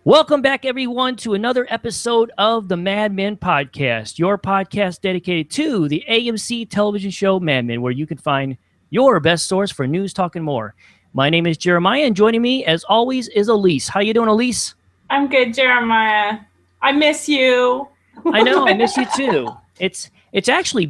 Welcome back, everyone, to another episode of the Mad Men Podcast, your podcast dedicated to the AMC television show Mad Men, where you can find your best source for news, talk, and more. My name is Jeremiah, and joining me, as always, is Elise. How you doing, Elise? I'm good, Jeremiah. I miss you. I know, I miss you too. It's actually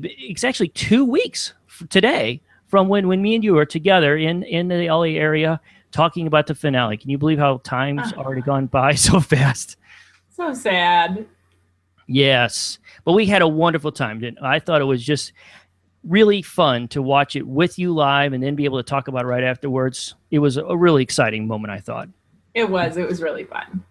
2 weeks today from when me and you were together in the LA area talking about the finale. Can you believe how time's already gone by so fast? So sad. Yes, but we had a wonderful time. I thought it was just really fun to watch it with you live and then be able to talk about it right afterwards. It was a really exciting moment, I thought. It was really fun.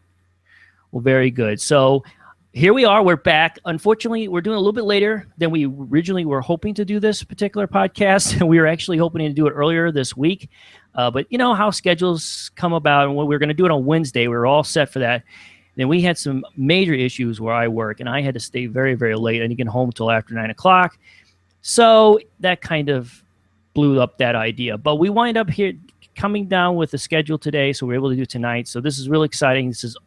Well, very good. So here we are. We're back. Unfortunately, we're doing a little bit later than we originally were hoping to do this particular podcast. We were actually hoping to do it earlier this week. But you know how schedules come about, and when we were going to do it on Wednesday, we were all set for that. Then we had some major issues where I work, and I had to stay very, very late. I didn't get home until after 9 o'clock. So that kind of blew up that idea. But we wind up here coming down with the schedule today, so we're able to do it tonight. So this is really exciting. This is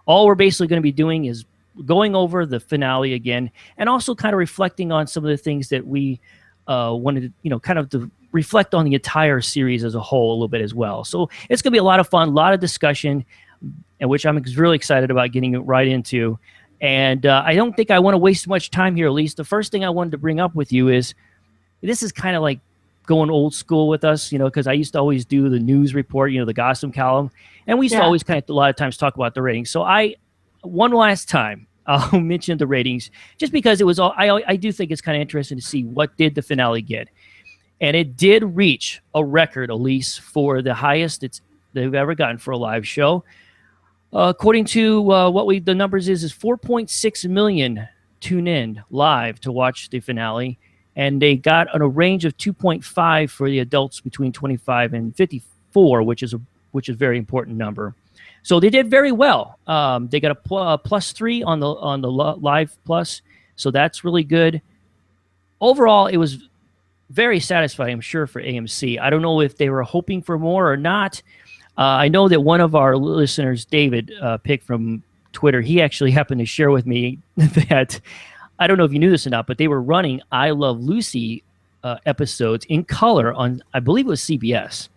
all we're basically going to be doing is going over the finale again, and also kind of reflecting on some of the things that we wanted to, kind of to reflect on the entire series as a whole a little bit as well. So it's going to be a lot of fun, a lot of discussion, and which I'm really excited about getting right into. And I don't think I want to waste much time here, at least. The first thing I wanted to bring up with you is this is kind of like going old school with us, because I used to always do the news report, the gossip column, and we used to always kind of a lot of times talk about the ratings. So one last time, I'll mention the ratings just because it was all, I do think it's kind of interesting to see what did the finale get. And it did reach a record, Elise, for the highest they've ever gotten for a live show. According to the numbers is 4.6 million tune in live to watch the finale. And they got on a range of 2.5 for the adults between 25 and 54, which is a very important number. So they did very well. They got a +3 on the Live Plus, so that's really good. Overall, it was very satisfying, I'm sure, for AMC. I don't know if they were hoping for more or not. I know that one of our listeners, David Pick from Twitter, he actually happened to share with me that, I don't know if you knew this or not, but they were running I Love Lucy episodes in color on, I believe it was CBS.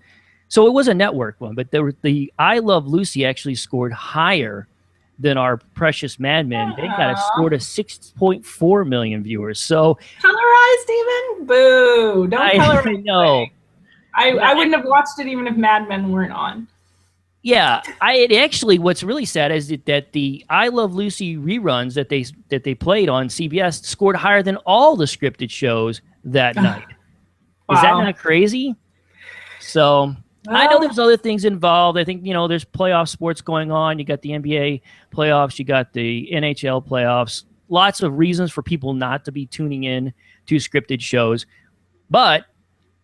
So it was a network one, but the I Love Lucy actually scored higher than our precious Mad Men. They scored a 6.4 million viewers. So colorized even? Boo! Don't colorize. I know. I wouldn't have watched it even if Mad Men weren't on. Yeah, actually, what's really sad is that the I Love Lucy reruns that they played on CBS scored higher than all the scripted shows that night. Wow. Is that not crazy? So I know there's other things involved. I think, there's playoff sports going on. You got the NBA playoffs. You got the NHL playoffs. Lots of reasons for people not to be tuning in to scripted shows. But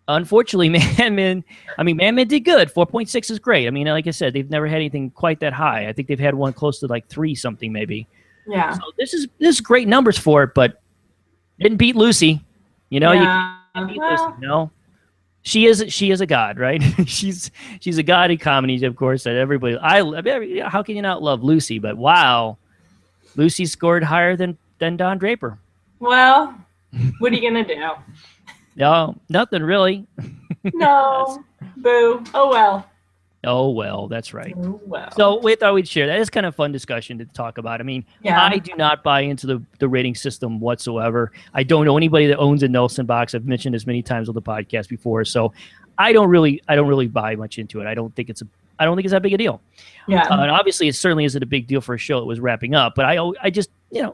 unfortunately, Mad Men did good. 4.6 is great. I mean, like I said, they've never had anything quite that high. I think they've had one close to like 3 something maybe. Yeah. So this is great numbers for it, but didn't beat Lucy. You can't beat Lucy, She is a god, right? she's a god in comedies, of course. That everybody, how can you not love Lucy? But wow, Lucy scored higher than Don Draper. Well, what are you gonna do? No, nothing really. No, boo. Oh well. Oh well, that's right. Oh well. So we thought we'd share that. It's kind of fun discussion to talk about. I mean, I do not buy into the rating system whatsoever. I don't know anybody that owns a Nielsen box. I've mentioned this many times on the podcast before, so I don't really buy much into it. I don't think it's that big a deal. Yeah. And obviously, it certainly isn't a big deal for a show that was wrapping up. But I just,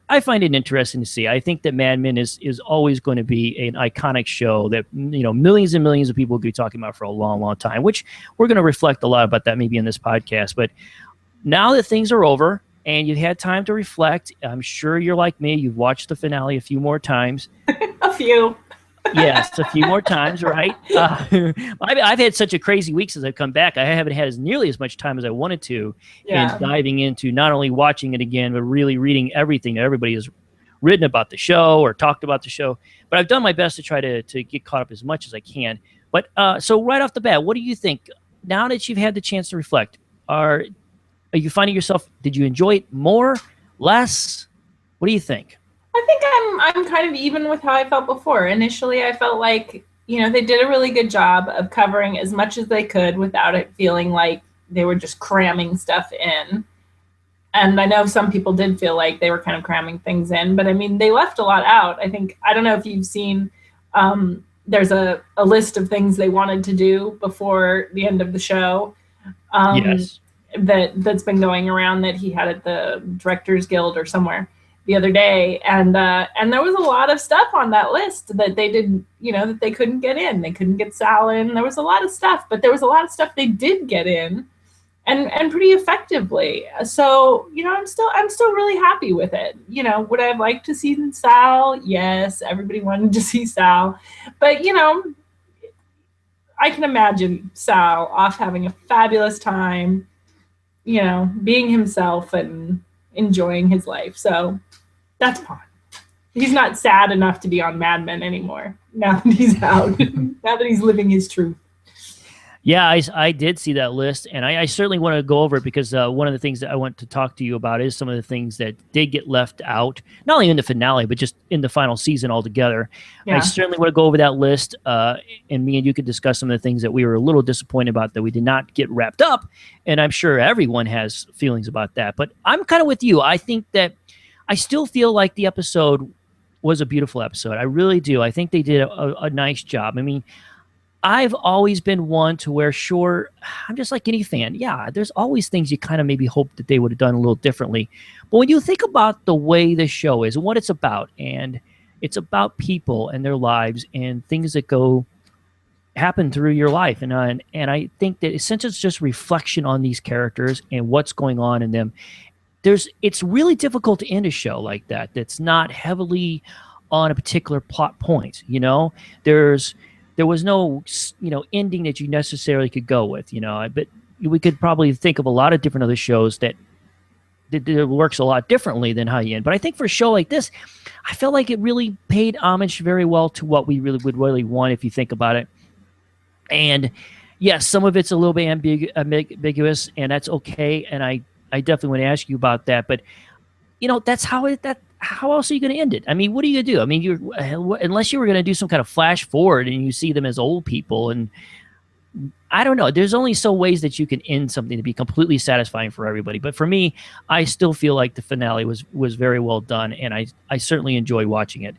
I find it interesting to see. I think that Mad Men is always going to be an iconic show that, millions and millions of people will be talking about for a long, long time, which we're going to reflect a lot about that maybe in this podcast. But now that things are over and you've had time to reflect, I'm sure you're like me. You've watched the finale a few more times. A few. Yes, a few more times, right? I've had such a crazy week since I've come back. I haven't had nearly as much time as I wanted to in diving into not only watching it again, but really reading everything that everybody has written about the show or talked about the show. But I've done my best to try to get caught up as much as I can. But so right off the bat, what do you think? Now that you've had the chance to reflect, Are you finding yourself, did you enjoy it more, less? What do you think? I think I'm kind of even with how I felt before. Initially, I felt like, they did a really good job of covering as much as they could without it feeling like they were just cramming stuff in. And I know some people did feel like they were kind of cramming things in, but I mean, they left a lot out. I don't know if you've seen, there's a list of things they wanted to do before the end of the show. Yes. That's been going around that he had at the Directors Guild or somewhere the other day, and there was a lot of stuff on that list that they did, that they couldn't get in. They couldn't get Sal in. There was a lot of stuff, but there was a lot of stuff they did get in, and pretty effectively. So I'm still really happy with it. Would I have liked to see Sal? Yes, everybody wanted to see Sal, but I can imagine Sal off having a fabulous time, being himself and enjoying his life. So that's fine. He's not sad enough to be on Mad Men anymore now that he's out, now that he's living his truth. Yeah, I did see that list, and I certainly want to go over it because one of the things that I want to talk to you about is some of the things that did get left out, not only in the finale, but just in the final season altogether. Yeah. I certainly want to go over that list, and me and you could discuss some of the things that we were a little disappointed about that we did not get wrapped up, and I'm sure everyone has feelings about that. But I'm kind of with you. I think that I still feel like the episode was a beautiful episode. I really do. I think they did a nice job. I mean, I've always been one to where, sure, I'm just like any fan. Yeah, there's always things you kind of maybe hope that they would have done a little differently. But when you think about the way the show is and what it's about, and it's about people and their lives and things that happen through your life. And I think that since it's just reflection on these characters and what's going on in them, it's really difficult to end a show like that that's not heavily on a particular plot point. There was no, ending that you necessarily could go with, but we could probably think of a lot of different other shows that works a lot differently than how you end. But I think for a show like this, I felt like it really paid homage very well to what we would really want if you think about it. And yes, some of it's a little bit ambiguous, and that's okay. And I definitely want to ask you about that. But, that's how else are you going to end it? I mean, what are you going to do? I mean, unless you were going to do some kind of flash forward and you see them as old people, and I don't know. There's only so ways that you can end something to be completely satisfying for everybody. But for me, I still feel like the finale was very well done, and I certainly enjoy watching it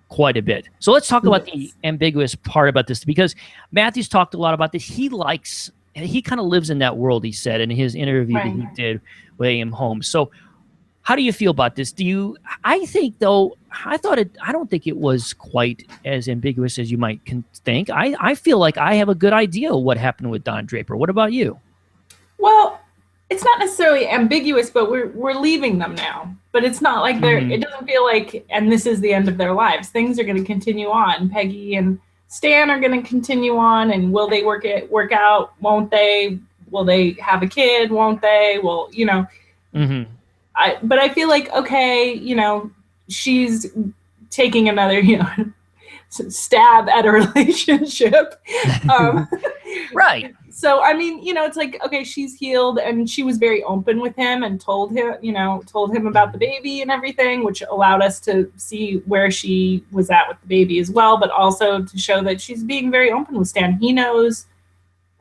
quite a bit. So let's talk about the ambiguous part about this, because Matthew's talked a lot about this. He kind of lives in that world, he said in his interview that he did with A.M. Holmes. So how do you feel about this? I think, though, I don't think it was quite as ambiguous as you might think. I feel like I have a good idea of what happened with Don Draper. What about you? Well, it's not necessarily ambiguous, but we're leaving them now. But it's not like it doesn't feel like, and this is the end of their lives. Things are going to continue on. Peggy and Stan are going to continue on, and will they work out? Won't they? Will they have a kid? Won't they? Well, Mm-hmm. But I feel like, okay, she's taking another, stab at a relationship. Right. So, I mean, it's like, okay, she's healed, and she was very open with him and told him about the baby and everything, which allowed us to see where she was at with the baby as well, but also to show that she's being very open with Stan. He knows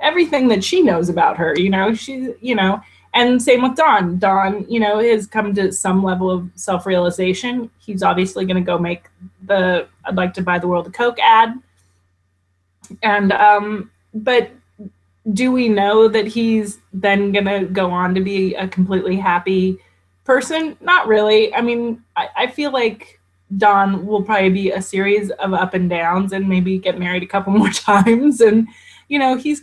everything that she knows about her, she's, and same with Don. Don, has come to some level of self-realization. He's obviously going to go make the "I'd like to buy the world a Coke" ad. And, but do we know that he's then going to go on to be a completely happy person? Not really. I mean, I feel like Don will probably be a series of up and downs and maybe get married a couple more times. And, he's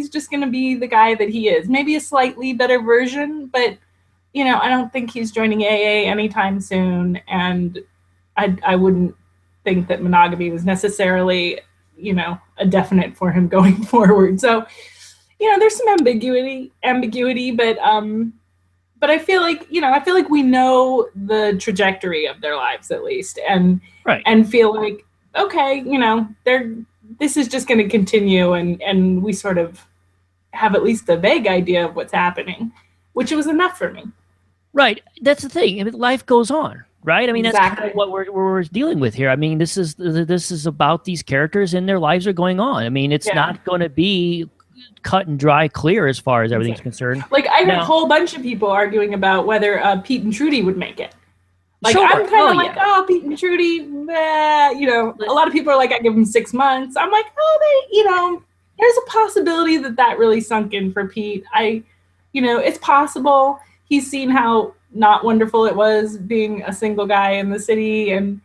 just going to be the guy that he is. Maybe a slightly better version, but, I don't think he's joining AA anytime soon. And I wouldn't think that monogamy was necessarily, a definite for him going forward. So, there's some ambiguity, but I feel like, we know the trajectory of their lives at least, and feel like, okay, this is just going to continue, and we sort of have at least a vague idea of what's happening. which was enough for me. Right. That's the thing. I mean, life goes on, right? I mean, that's kind of what we're dealing with here. I mean, this is about these characters and their lives are going on. I mean, it's not going to be cut and dry clear as far as everything's concerned. Like, I heard a whole bunch of people arguing about whether Pete and Trudy would make it. Like, sure. I'm kind of oh, Pete and Trudy, you know, a lot of people are like, I give them 6 months. I'm like, oh, you know, there's a possibility that really sunk in for Pete. You know, it's possible. He's seen how not wonderful it was being a single guy in the city, and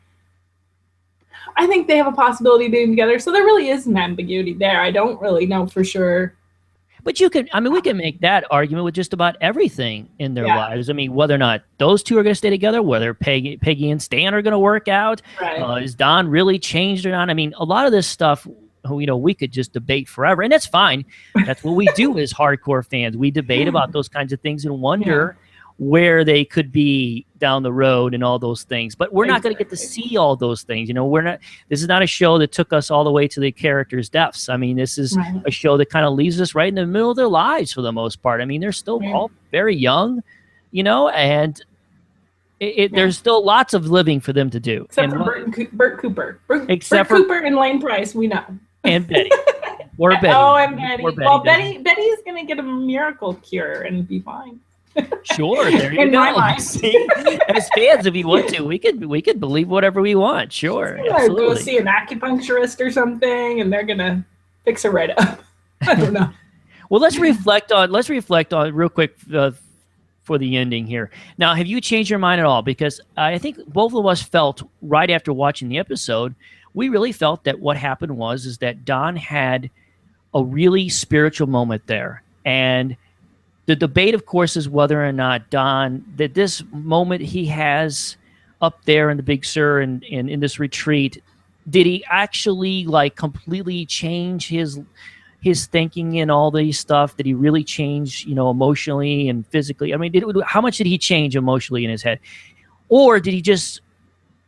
I think they have a possibility of being together. So there really is an ambiguity there. I don't really know for sure. But we can make that argument with just about everything in their lives. I mean, whether or not those two are going to stay together, whether Peggy and Stan are going to work out, is Don really changed or not? I mean, a lot of this stuff, you know, we could just debate forever, and that's fine. That's what we do as hardcore fans. We debate about those kinds of things and wonder where they could be down the road and all those things. But we're not going to get to see all those things. You know, this is not a show that took us all the way to the characters' deaths. I mean, this is a show that kind of leaves us right in the middle of their lives for the most part. I mean, they're still all very young, you know, and there's still lots of living for them to do. Except for Bert Cooper. Bert Cooper and Lane Price, we know. And Betty. Or Betty. Oh, and Betty. Well, Betty's going to get a miracle cure and be fine. Sure, there you go. See, as fans, if we want to, we could believe whatever we want. Sure, absolutely. Go see an acupuncturist or something, and they're gonna fix her right up. I don't know. Well, let's reflect on real quick for the ending here. Now, have you changed your mind at all? Because I think both of us felt right after watching the episode, we really felt that what happened is that Don had a really spiritual moment there, and the debate, of course, is whether or not Don, that this moment he has up there in the Big Sur and in this retreat, did he actually like completely change his thinking and all these stuff? Did he really change, you know, emotionally and physically? I mean, how much did he change emotionally in his head? Or did he just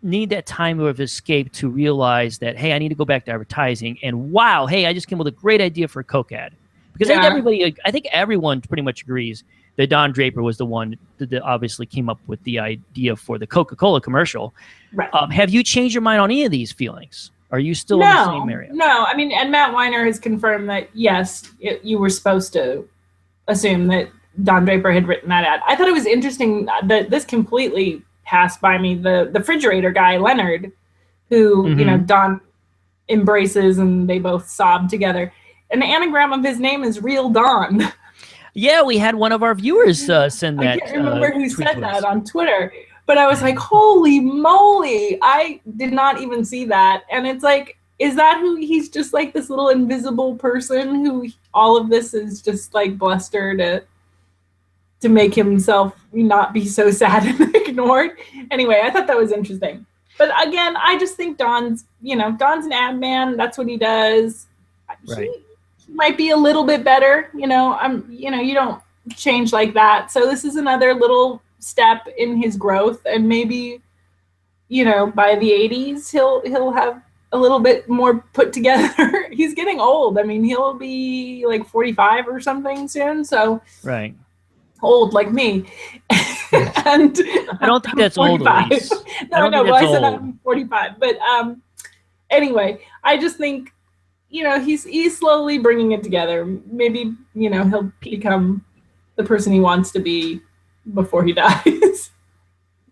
need that time of escape to realize that, hey, I need to go back to advertising, and wow, hey, I just came with a great idea for a Coke ad? Because I think everyone pretty much agrees that Don Draper was the one that obviously came up with the idea for the Coca-Cola commercial. Right. Have you changed your mind on any of these feelings? Are you still in the same area? No, I mean, and Matt Weiner has confirmed that, yes, you were supposed to assume that Don Draper had written that ad. I thought it was interesting that this completely passed by me. The refrigerator guy, Leonard, who, you know, Don embraces and they both sob together. An anagram of his name is Real Don. Yeah, we had one of our viewers send that. I can't remember who said that on Twitter, but I was like, holy moly, I did not even see that. And it's like, is that who he's just like this little invisible person who all of this is just like bluster to make himself not be so sad and ignored? Anyway, I thought that was interesting. But again, I just think Don's an ad man. That's what he does. Right. He might be a little bit better, you don't change like that. So this is another little step in his growth, and maybe, by the 80s he'll have a little bit more put together. He's getting old. I mean, he'll be like 45 or something soon. So right. Old like me. And I don't think that's 45. Old. No, I said I'm 45. But anyway, I just think, he's slowly bringing it together. Maybe, he'll become the person he wants to be before he dies.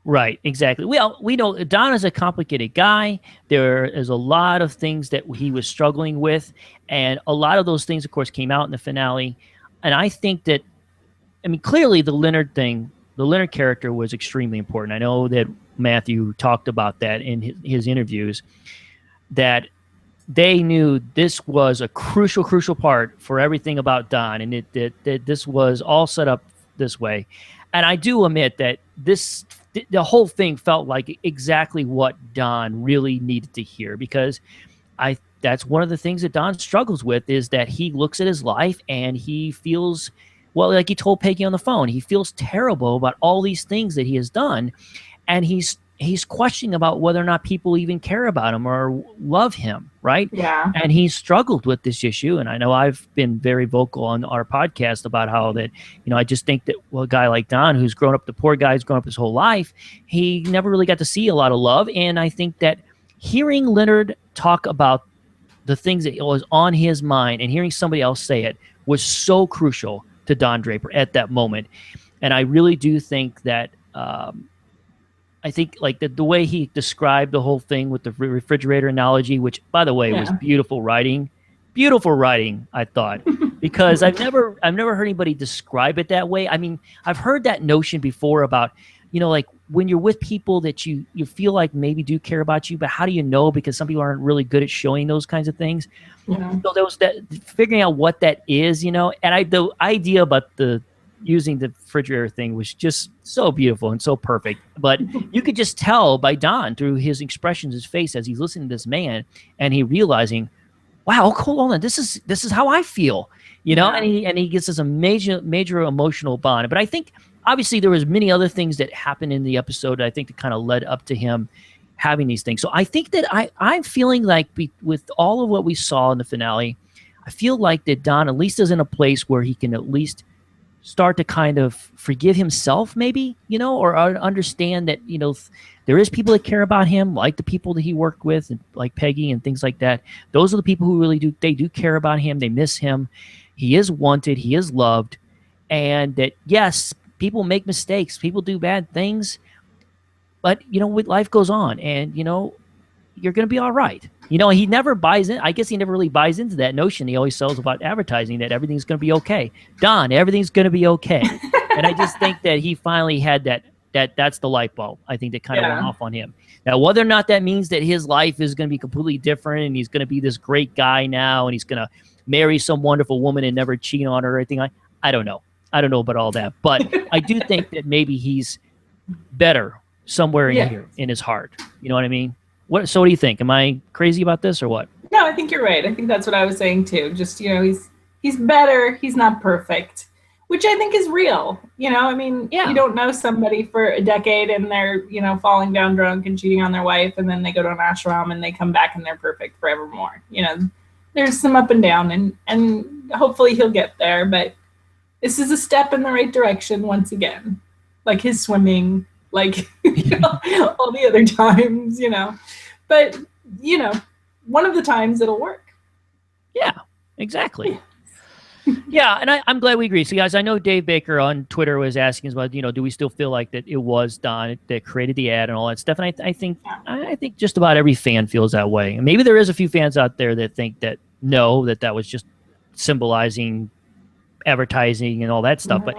Right, exactly. Well, we know Don is a complicated guy. There is a lot of things that he was struggling with, and a lot of those things, of course, came out in the finale. And I think that, clearly the Leonard character was extremely important. I know that Matthew talked about that in his interviews, that they knew this was a crucial part for everything about Don, and that this was all set up this way. And I do admit that the whole thing felt like exactly what Don really needed to hear, because that's one of the things that Don struggles with, is that he looks at his life and he feels, well, like he told Peggy on the phone, he feels terrible about all these things that he has done, and he's he's questioning about whether or not people even care about him or love him, right? Yeah. And he struggled with this issue. And I know I've been very vocal on our podcast about how that, I just think that a guy like Don, who's grown up, the poor guy's grown up his whole life, he never really got to see a lot of love. And I think that hearing Leonard talk about the things that was on his mind and hearing somebody else say it was so crucial to Don Draper at that moment. And I really do think that, I think like the way he described the whole thing with the refrigerator analogy, which by the way was beautiful writing, I thought, because I've never heard anybody describe it that way. I mean, I've heard that notion before about, like when you're with people that you feel like maybe do care about you, but how do you know? Because some people aren't really good at showing those kinds of things. Yeah. So there was that figuring out what that is, and the idea about using the refrigerator thing was just so beautiful and so perfect. But you could just tell by Don through his expressions, his face as he's listening to this man, and he realizing, wow, hold on, this is how I feel, and he gets this a major emotional bond. But I think obviously there was many other things that happened in the episode, I think, that kind of led up to him having these things. So I think that I'm feeling like with all of what we saw in the finale, I feel like that Don at least is in a place where he can at least start to kind of forgive himself, maybe, or understand that, there is people that care about him, like the people that he worked with, and like Peggy and things like that. Those are the people who really do care about him. They miss him. He is wanted. He is loved. And that, yes, people make mistakes. People do bad things. But, life goes on. And, you're going to be all right. He never buys in. I guess he never really buys into that notion. He always sells about advertising that everything's going to be okay. Don, everything's going to be okay. And I just think that he finally had that's the light bulb, I think, that kind of went off on him. Now, whether or not that means that his life is going to be completely different and he's going to be this great guy now and he's going to marry some wonderful woman and never cheat on her or anything, I don't know. I don't know about all that. But I do think that maybe he's better somewhere in here in his heart. You know what I mean? So what do you think? Am I crazy about this or what? No, I think you're right. I think that's what I was saying too. Just, he's better. He's not perfect, which I think is real. You don't know somebody for a decade and they're, falling down drunk and cheating on their wife, and then they go to an ashram and they come back and they're perfect forevermore. There's some up and down, and hopefully he'll get there. But this is a step in the right direction once again, like his swimming, like all the other times, But, one of the times it'll work. Yeah, exactly. Yeah, and I'm glad we agree. So, guys, I know Dave Baker on Twitter was asking us about, do we still feel like that it was Don that created the ad and all that stuff? And I think just about every fan feels that way. And maybe there is a few fans out there that think that that was just symbolizing advertising and all that stuff. But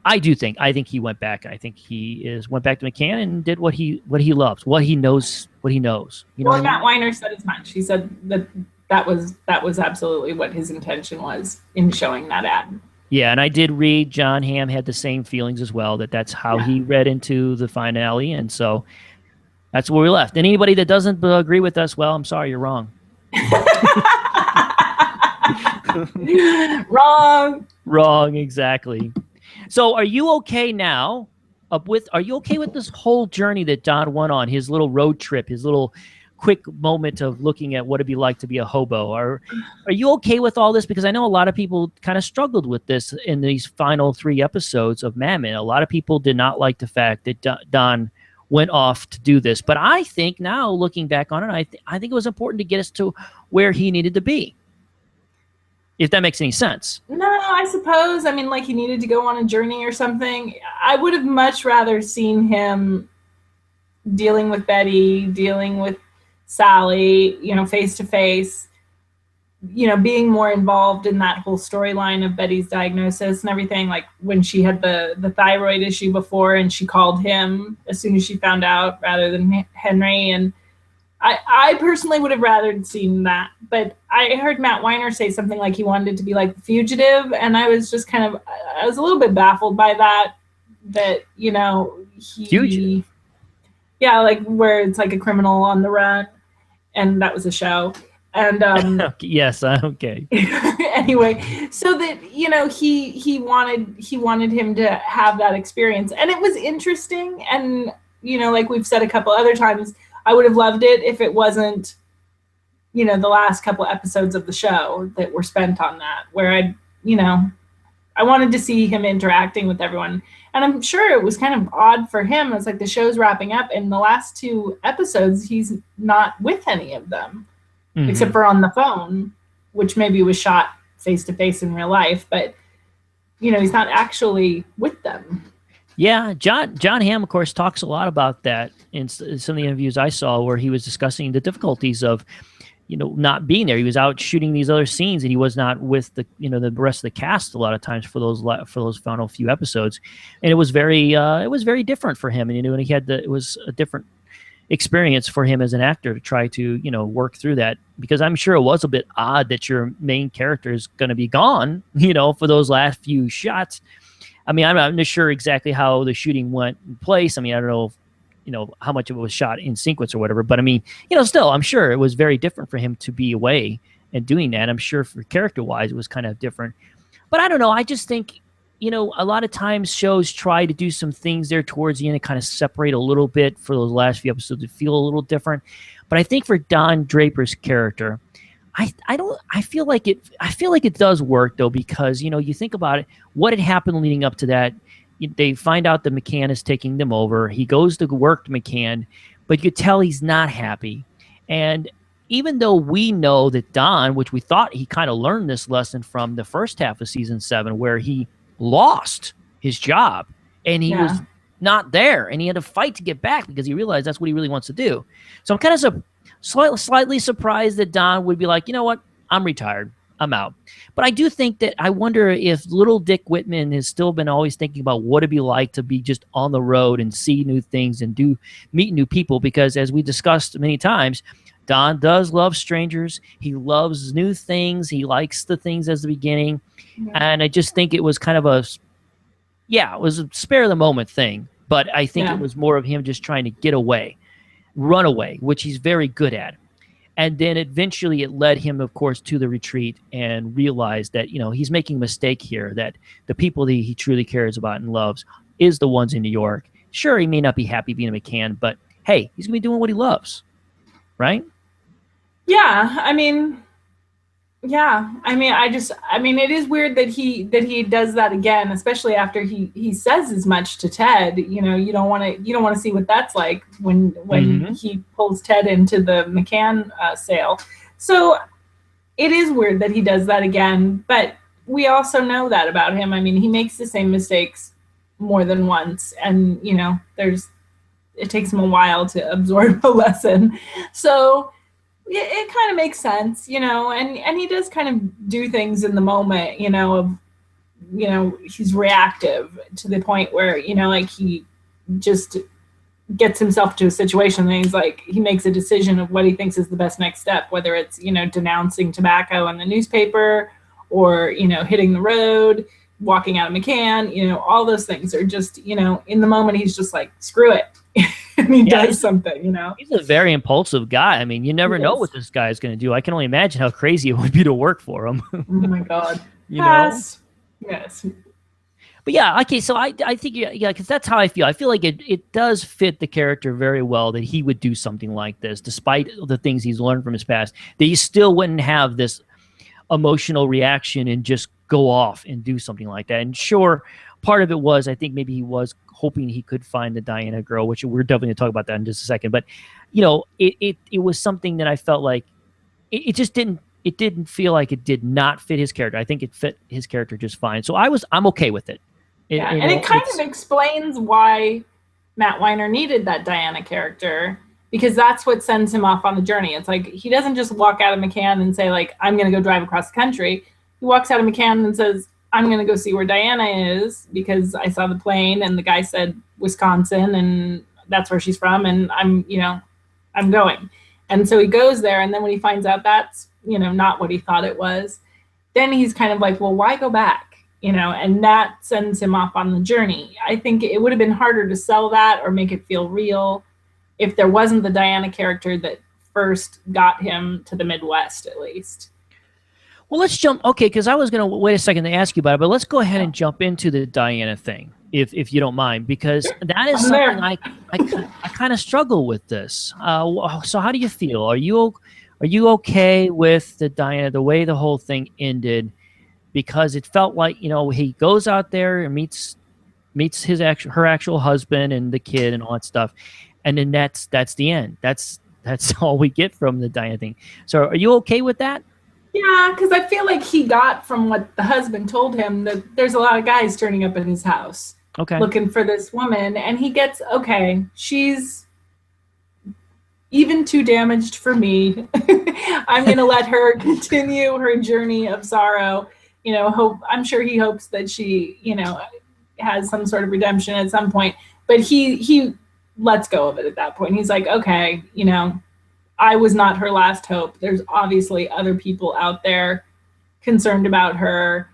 I think he went back. I think he went back to McCann and did what he loves, what he knows. Matt Weiner said as much. He said that was absolutely what his intention was in showing that ad. Yeah, and I did read John Hamm had the same feelings as well, that's how he read into the finale, and so that's where we left. And anybody that doesn't agree with us, well, I'm sorry, you're wrong. Wrong, exactly. So are you okay now are you okay with this whole journey that Don went on, his little road trip, his little quick moment of looking at what it'd be like to be a hobo? Are you okay with all this? Because I know a lot of people kind of struggled with this in these final 3 episodes of Mad Men. A lot of people did not like the fact that Don went off to do this. But I think now, looking back on it, I think it was important to get us to where he needed to be. If that makes any sense. No, I suppose. I mean, like he needed to go on a journey or something. I would have much rather seen him dealing with Betty, dealing with Sally, face to face, being more involved in that whole storyline of Betty's diagnosis and everything. Like when she had the thyroid issue before and she called him as soon as she found out rather than Henry. And I personally would have rather seen that, but I heard Matt Weiner say something like he wanted it to be like The Fugitive, and I was just I was a little bit baffled by that, Fugitive. Yeah, like where it's like a criminal on the run, and that was a show. And yes, okay. Anyway, so that he wanted him to have that experience, and it was interesting, and like we've said a couple other times, I would have loved it if it wasn't, the last couple episodes of the show that were spent on that, where I wanted to see him interacting with everyone. And I'm sure it was kind of odd for him. It's like the show's wrapping up, and the last 2 episodes, he's not with any of them, except for on the phone, which maybe was shot face-to-face in real life. But, he's not actually with them. Yeah, John Hamm, of course, talks a lot about that in some of the interviews I saw, where he was discussing the difficulties of, not being there. He was out shooting these other scenes, and he was not with the rest of the cast a lot of times for those final few episodes, and it was very different for him. And and it was a different experience for him as an actor to try to work through that, because I'm sure it was a bit odd that your main character is going to be gone, for those last few shots. I mean, I'm not sure exactly how the shooting went in place. I mean, I don't know if, how much of it was shot in sequence or whatever, but I mean, still, I'm sure it was very different for him to be away and doing that. I'm sure for character-wise, it was kind of different. But I don't know. I just think, a lot of times shows try to do some things there towards the end to kind of separate a little bit for those last few episodes to feel a little different. But I think for Don Draper's character, I feel like it does work, though, because, you think about it, what had happened leading up to that. They find out that McCann is taking them over. He goes to work to McCann, but you could tell he's not happy. And even though we know that Don, which we thought he kind of learned this lesson from the first half of season 7, where he lost his job and he was not there, and he had to fight to get back because he realized that's what he really wants to do. So I'm kind of slightly surprised that Don would be like, you know what, I'm retired. I'm out. But I do think that I wonder if little Dick Whitman has still been always thinking about what it'd be like to be just on the road and see new things and meet new people, because as we discussed many times, Don does love strangers. He loves new things. He likes the things as the beginning. Yeah. And I just think it was kind of it was a spare of the moment thing. But I think it was more of him just trying to get away, run away, which he's very good at. And then eventually it led him, of course, to the retreat and realized that, he's making a mistake here, that the people that he truly cares about and loves is the ones in New York. Sure, he may not be happy being a McCann, but hey, he's going to be doing what he loves, right? Yeah, I mean, it is weird that he does that again, especially after he says as much to Ted. You don't want to see what that's like when he pulls Ted into the McCann sale. So it is weird that he does that again, but we also know that about him. I mean, he makes the same mistakes more than once, and it takes him a while to absorb a lesson. So it kind of makes sense, and he does kind of do things in the moment, he's reactive to the point where, like he just gets himself to a situation and he's like, he makes a decision of what he thinks is the best next step, whether it's, denouncing tobacco in the newspaper or, hitting the road, walking out of McCann, all those things are just, in the moment, he's just like, screw it. And he does something, He's a very impulsive guy. I mean, you never know what this guy is going to do. I can only imagine how crazy it would be to work for him. Oh my God. Yes. Yes. But yeah, okay, so I think, because that's how I feel. I feel like it does fit the character very well that he would do something like this, despite the things he's learned from his past, that he still wouldn't have this emotional reaction and just go off and do something like that. And sure, part of it was, I think maybe he was hoping he could find the Diana girl, which we're definitely going to talk about that in just a second. But, it was something that I felt like it just didn't feel like it did not fit his character. I think it fit his character just fine. So I'm okay with it. And it kind of explains why Matt Weiner needed that Diana character, because that's what sends him off on the journey. It's like, he doesn't just walk out of McCann and say, like, I'm going to go drive across the country. He walks out of McCann and says, I'm going to go see where Diana is because I saw the plane and the guy said Wisconsin and that's where she's from. And I'm going. And so he goes there. And then when he finds out that's, not what he thought it was, then he's kind of like, well, why go back? And that sends him off on the journey. I think it would have been harder to sell that or make it feel real if there wasn't the Diana character that first got him to the Midwest, at least. Well, let's jump. Okay, because I was going to wait a second to ask you about it, but let's go ahead and jump into the Diana thing. if you don't mind, because that is I'm something there. I kind of struggle with this. So how do you feel? Are you okay with the way the whole thing ended? Because it felt like, he goes out there and meets her actual husband and the kid and all that stuff, and then that's the end. That's all we get from the Diana thing. So are you okay with that? Yeah, because I feel like he got from what the husband told him that there's a lot of guys turning up in his house Okay. looking for this woman, and he gets, okay, she's even too damaged for me. I'm going to let her continue her journey of sorrow. I'm sure he hopes that she, has some sort of redemption at some point, but he lets go of it at that point. He's like, okay, I was not her last hope. There's obviously other people out there concerned about her.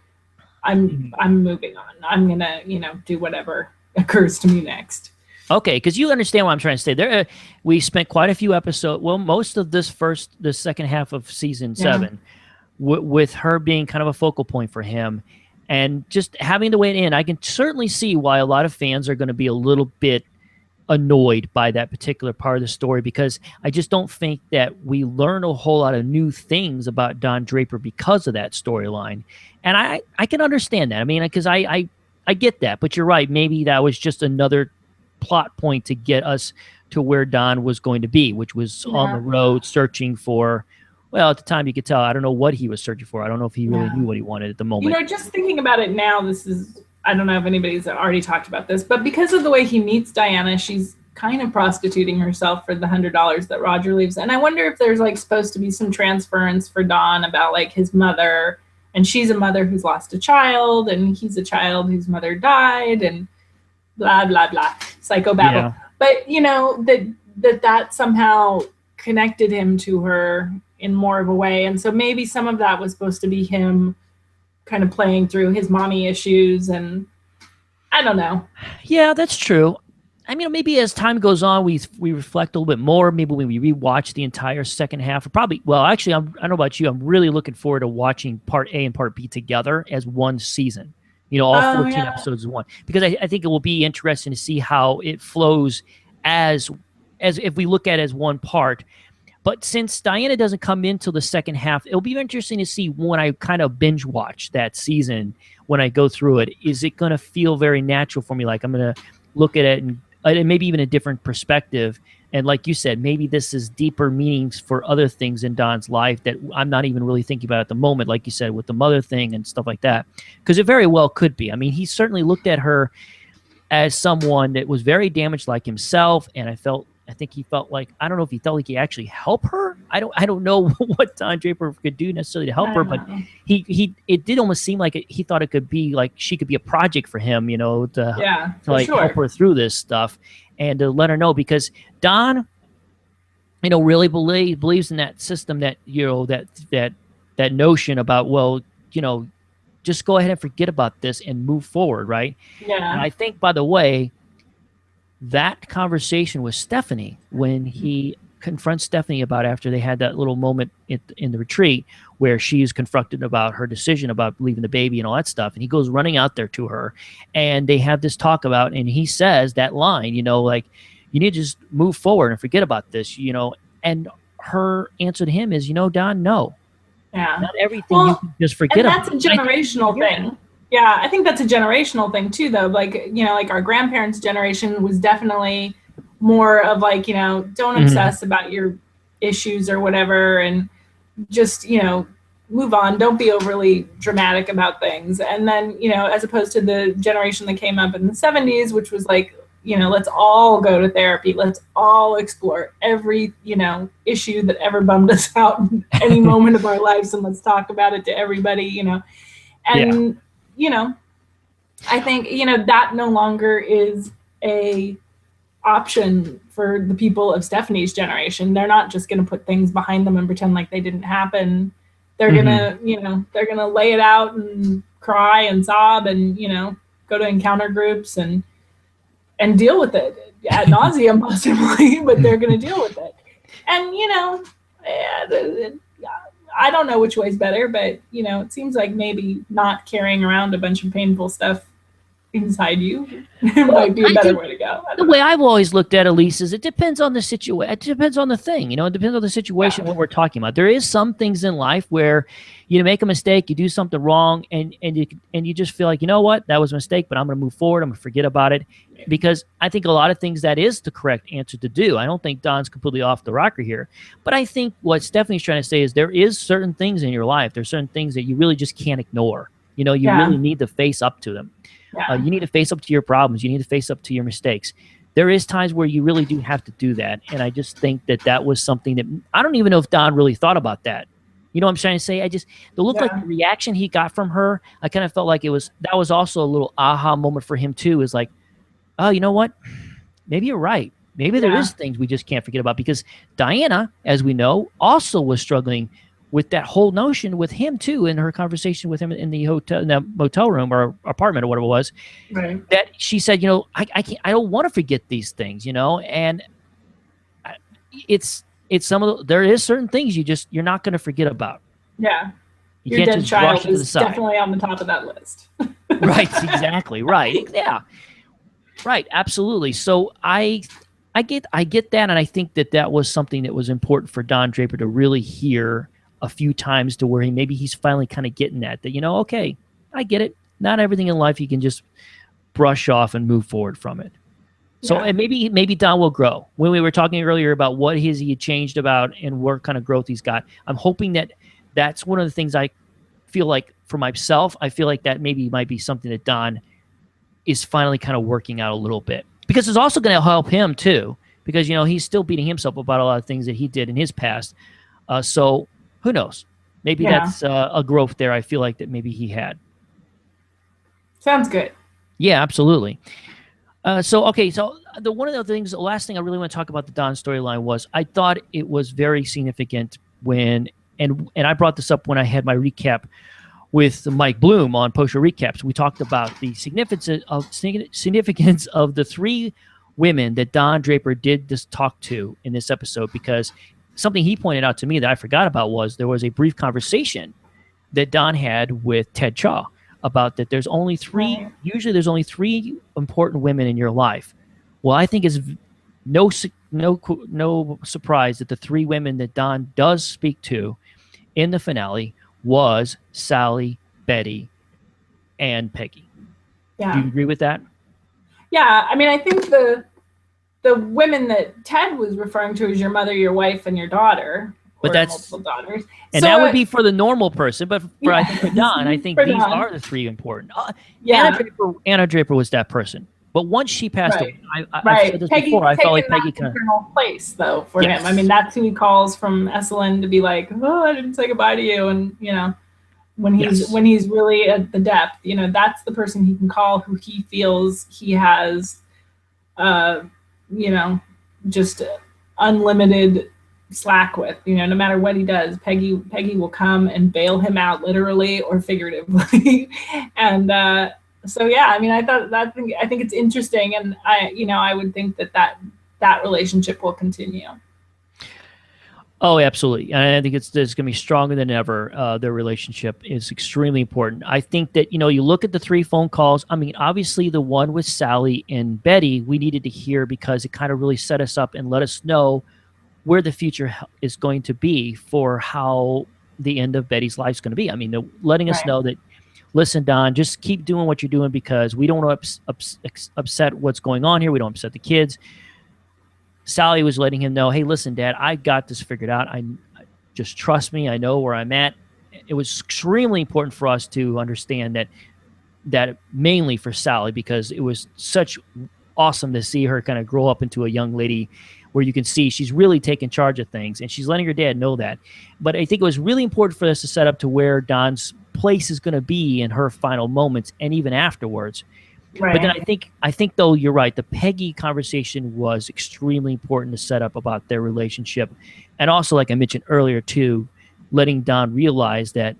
I'm moving on. I'm gonna, do whatever occurs to me next. Okay, because you understand what I'm trying to say. There, we spent quite a few episodes. Well, most of the second half of season 7, with her being kind of a focal point for him, and just having to wait in. I can certainly see why a lot of fans are going to be a little bit annoyed by that particular part of the story, because I just don't think that we learn a whole lot of new things about Don Draper because of that storyline. And I can understand that. I mean, because I get that, but you're right. Maybe that was just another plot point to get us to where Don was going to be, which was on the road searching for, well, at the time you could tell, I don't know what he was searching for. I don't know if he really knew what he wanted at the moment. Just thinking about it now, I don't know if anybody's already talked about this, but because of the way he meets Diana, she's kind of prostituting herself for the $100 that Roger leaves. And I wonder if there's supposed to be some transference for Don about his mother, and she's a mother who's lost a child, and he's a child whose mother died, and blah, blah, blah, psychobabble. Yeah. But, that somehow connected him to her in more of a way. And so maybe some of that was supposed to be him kind of playing through his mommy issues, and I don't know. Yeah, that's true. I mean, maybe as time goes on, we reflect a little bit more. Maybe when we rewatch the entire second half, actually, I don't know about you. I'm really looking forward to watching part A and part B together as one season. All 14 episodes of one, because I think it will be interesting to see how it flows as if we look at it as one part. But since Diana doesn't come in till the second half, it'll be interesting to see when I kind of binge watch that season, when I go through it. Is it going to feel very natural for me? Like I'm going to look at it and maybe even a different perspective. And like you said, maybe this is deeper meanings for other things in Don's life that I'm not even really thinking about at the moment, like you said, with the mother thing and stuff like that. Because it very well could be. I mean, he certainly looked at her as someone that was very damaged like himself, and I think he felt like, I don't know if he felt like he actually helped her. I don't know what Don Draper could do necessarily to help her, but it did almost seem like he thought it could be like she could be a project for him, to help her through this stuff and to let her know, because Don, really believes in that system, that, that notion about, well, just go ahead and forget about this and move forward. Right. Yeah. And I think, by the way, that conversation with Stephanie, when he confronts Stephanie about, after they had that little moment in the retreat where she's confronted about her decision about leaving the baby and all that stuff, and he goes running out there to her, and they have this talk about, and he says that line, like, you need to just move forward and forget about this, and her answer to him is, Don, no. Yeah. Not everything you can just forget about. And that's a generational thing. Yeah, I think that's a generational thing too, though. Like, our grandparents' generation was definitely more of don't obsess about your issues or whatever, and just, move on. Don't be overly dramatic about things. And then, as opposed to the generation that came up in the 70s, which was like, let's all go to therapy. Let's all explore every, issue that ever bummed us out in any moment of our lives, and let's talk about it to everybody, And, I think, that no longer is a option for the people of Stephanie's generation. They're not just going to put things behind them and pretend like they didn't happen. They're going to, they're going to lay it out and cry and sob and, go to encounter groups and deal with it ad nauseum possibly, but they're going to deal with it. And, I don't know which way's better, but, it seems like maybe not carrying around a bunch of painful stuff inside you. It might be a better way to go. The way I've always looked at Elise is it depends on the situation. It depends on the thing. It depends on the situation, what we're talking about. There is some things in life where you make a mistake, you do something wrong, and you just feel like, you know what, that was a mistake, but I'm going to move forward. I'm going to forget about it, because I think a lot of things that is the correct answer to do. I don't think Don's completely off the rocker here, but I think what Stephanie's trying to say is there is certain things in your life. There's certain things that you really just can't ignore. You really need to face up to them. Yeah. You need to face up to your problems. You need to face up to your mistakes. There is times where you really do have to do that. And I just think that was something that I don't even know if Don really thought about that. You know what I'm trying to say? Like the reaction he got from her, I kind of felt like that was also a little aha moment for him too, is like, oh, you know what? Maybe you're right. Maybe there is things we just can't forget about, because Diana, as we know, also was struggling with that whole notion with him too, in her conversation with him in the motel room or apartment or whatever it was, right. That she said, I can't, I don't want to forget these things, and it's there is certain things you're not going to forget about. Yeah. You Your can't dead just brush child it to the is side. definitely on the top of that list. Right. Exactly. Right. Yeah. Right. Absolutely. So I get that. And I think that was something that was important for Don Draper to really hear a few times, to where he's finally kind of getting that, okay, I get it. Not everything in life you can just brush off and move forward from it. So and maybe Don will grow. When we were talking earlier about what he had changed about and what kind of growth he's got, I'm hoping that's one of the things I feel like for myself. I feel like that maybe might be something that Don is finally kind of working out a little bit, because it's also going to help him too, because he's still beating himself about a lot of things that he did in his past. So who knows? Maybe that's a growth there. I feel like that maybe he had. Sounds good. Yeah, absolutely. So one of the last thing I really want to talk about the Don storyline was, I thought it was very significant when, and I brought this up when I had my recap with Mike Bloom on Post Show Recaps. We talked about the significance of the three women that Don Draper did this talk to in this episode, because something he pointed out to me that I forgot about was there was a brief conversation that Don had with Ted Chaough about that there's only three, usually there's only three important women in your life. Well, I think it's no surprise that the three women that Don does speak to in the finale was Sally, Betty, and Peggy. Yeah. Do you agree with that? Yeah, I mean, I think the women that Ted was referring to is your mother, your wife, and your daughter. But that's multiple daughters. And so that would be for the normal person, but I think for Don, I think these Don are the three important. Anna Draper was that person, but once she passed away, I've said this before. I felt like Peggy kind of place though for him. I mean, that's who he calls from SLN to be like, "Oh, I didn't say goodbye to you," and when he's really at the depth, that's the person he can call, who he feels he has, just unlimited slack with, no matter what he does. Peggy will come and bail him out, literally or figuratively. And so I mean, I think it's interesting, and I would think that relationship will continue. Oh, absolutely. And I think it's going to be stronger than ever. Their relationship is extremely important. I think that, you look at the three phone calls. I mean, obviously the one with Sally and Betty, we needed to hear, because it kind of really set us up and let us know where the future is going to be for how the end of Betty's life is going to be. I mean, letting us know that, listen, Don, just keep doing what you're doing, because we don't want to upset what's going on here. We don't upset the kids. Sally was letting him know, hey, listen, Dad, I got this figured out. I just trust me. I know where I'm at. It was extremely important for us to understand that mainly for Sally, because it was such awesome to see her kind of grow up into a young lady where you can see she's really taking charge of things, and she's letting her dad know that. But I think it was really important for us to set up to where Don's place is going to be in her final moments and even afterwards. Right. But then I think though, you're right. The Peggy conversation was extremely important to set up about their relationship. And also, like I mentioned earlier too, letting Don realize that,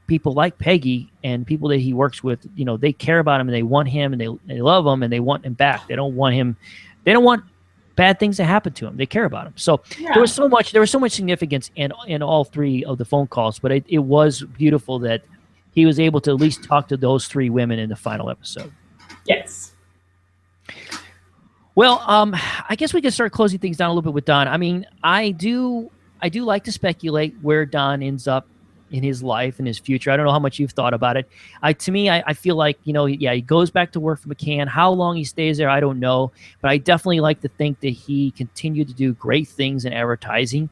people like Peggy and people that he works with, they care about him and they want him and they love him and they want him back. They don't want bad things to happen to him. They care about him. So there was so much significance in all three of the phone calls, but it was beautiful that he was able to at least talk to those three women in the final episode. Yes. Well, I guess we can start closing things down a little bit with Don. I mean, I do like to speculate where Don ends up in his life and his future. I don't know how much you've thought about it. To me, I feel like, he goes back to work for McCann. How long he stays there, I don't know. But I definitely like to think that he continued to do great things in advertising.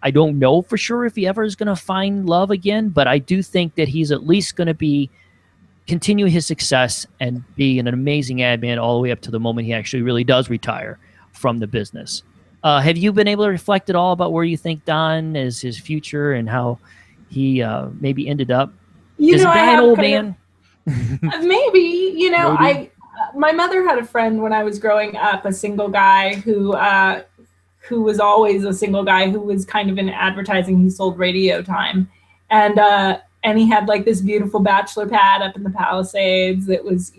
I don't know for sure if he ever is going to find love again, but I do think that he's at least going to continue his success and be an amazing ad man all the way up to the moment he actually really does retire from the business. Have you been able to reflect at all about where you think Don is, his future, and how he maybe ended up? Is the guy an old man? Maybe. Maybe. My mother had a friend when I was growing up, a single guy who was always a single guy who was kind of in advertising. He sold radio time, and he had like this beautiful bachelor pad up in the Palisades that was,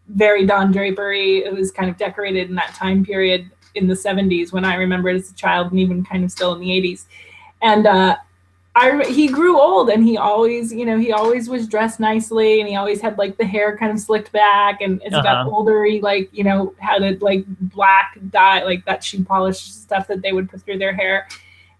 very Don Drapery. It was kind of decorated in that time period in the 70s when I remember it as a child, and even kind of still in the 80s. And he grew old, and he always was dressed nicely, and he always had like the hair kind of slicked back. And as he got older, he had a like black dye, like that shoe polish stuff that they would put through their hair.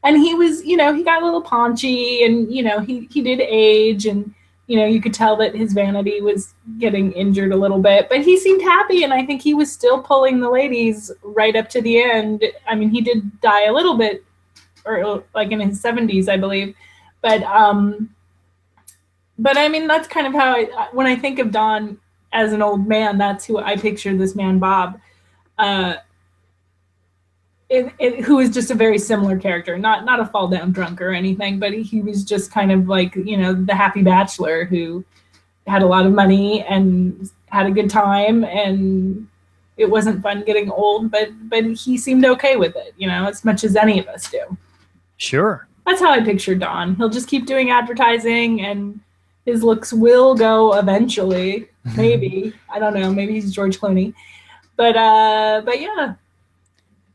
And he was, he got a little paunchy, and, he did age, and, you could tell that his vanity was getting injured a little bit, but he seemed happy. And I think he was still pulling the ladies right up to the end. I mean, he did die a little bit, or like in his 70s, I believe. But I mean, that's kind of how when I think of Don as an old man, that's who I picture this man, Bob. Who is just a very similar character, not a fall down drunk or anything, but he was just kind of like, the happy bachelor who had a lot of money and had a good time, and it wasn't fun getting old, but he seemed okay with it, as much as any of us do. Sure. That's how I picture Don. He'll just keep doing advertising, and his looks will go eventually. Maybe. I don't know. Maybe he's George Clooney. But yeah.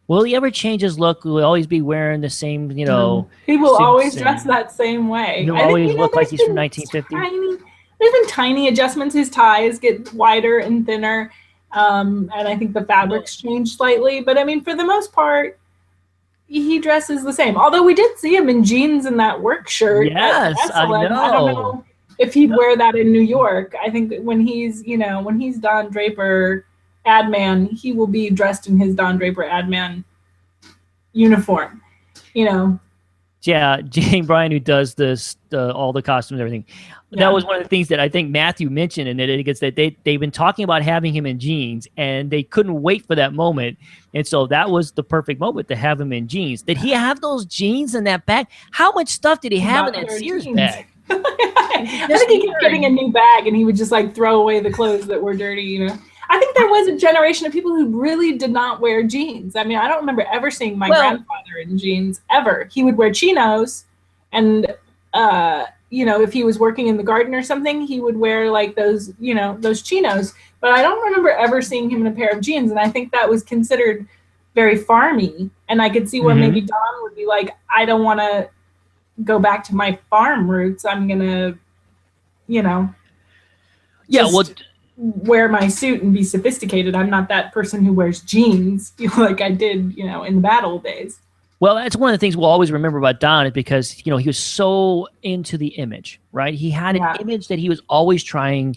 Will he ever change his look? Will he always be wearing the same, He will always dress that same way. He'll always look like he's from 1950. There's been tiny adjustments. His ties get wider and thinner. And I think the fabrics change slightly. But I mean, for the most part, he dresses the same. Although we did see him in jeans and that work shirt. Yes, I know. I don't know if he'd wear that in New York. I think when he's Don Draper ad man, he will be dressed in his Don Draper ad man uniform, Yeah, Jane Bryan, who does this, all the costumes and everything. Yeah. That was one of the things that I think Matthew mentioned, and it's that they've been talking about having him in jeans, and they couldn't wait for that moment. And so that was the perfect moment to have him in jeans. Did he have those jeans in that bag? How much stuff did he have in that Sears bag? I think he kept getting a new bag, and he would just like throw away the clothes that were dirty, I think there was a generation of people who really did not wear jeans. I mean, I don't remember ever seeing my grandfather in jeans, ever. He would wear chinos, and, if he was working in the garden or something, he would wear like those chinos. But I don't remember ever seeing him in a pair of jeans, and I think that was considered very farmy. And I could see where maybe Don would be like, I don't want to go back to my farm roots. I'm going to, wear my suit and be sophisticated. I'm not that person who wears jeans like I did, in the bad old days. Well, that's one of the things we'll always remember about Don is because, he was so into the image, right? He had an image that he was always trying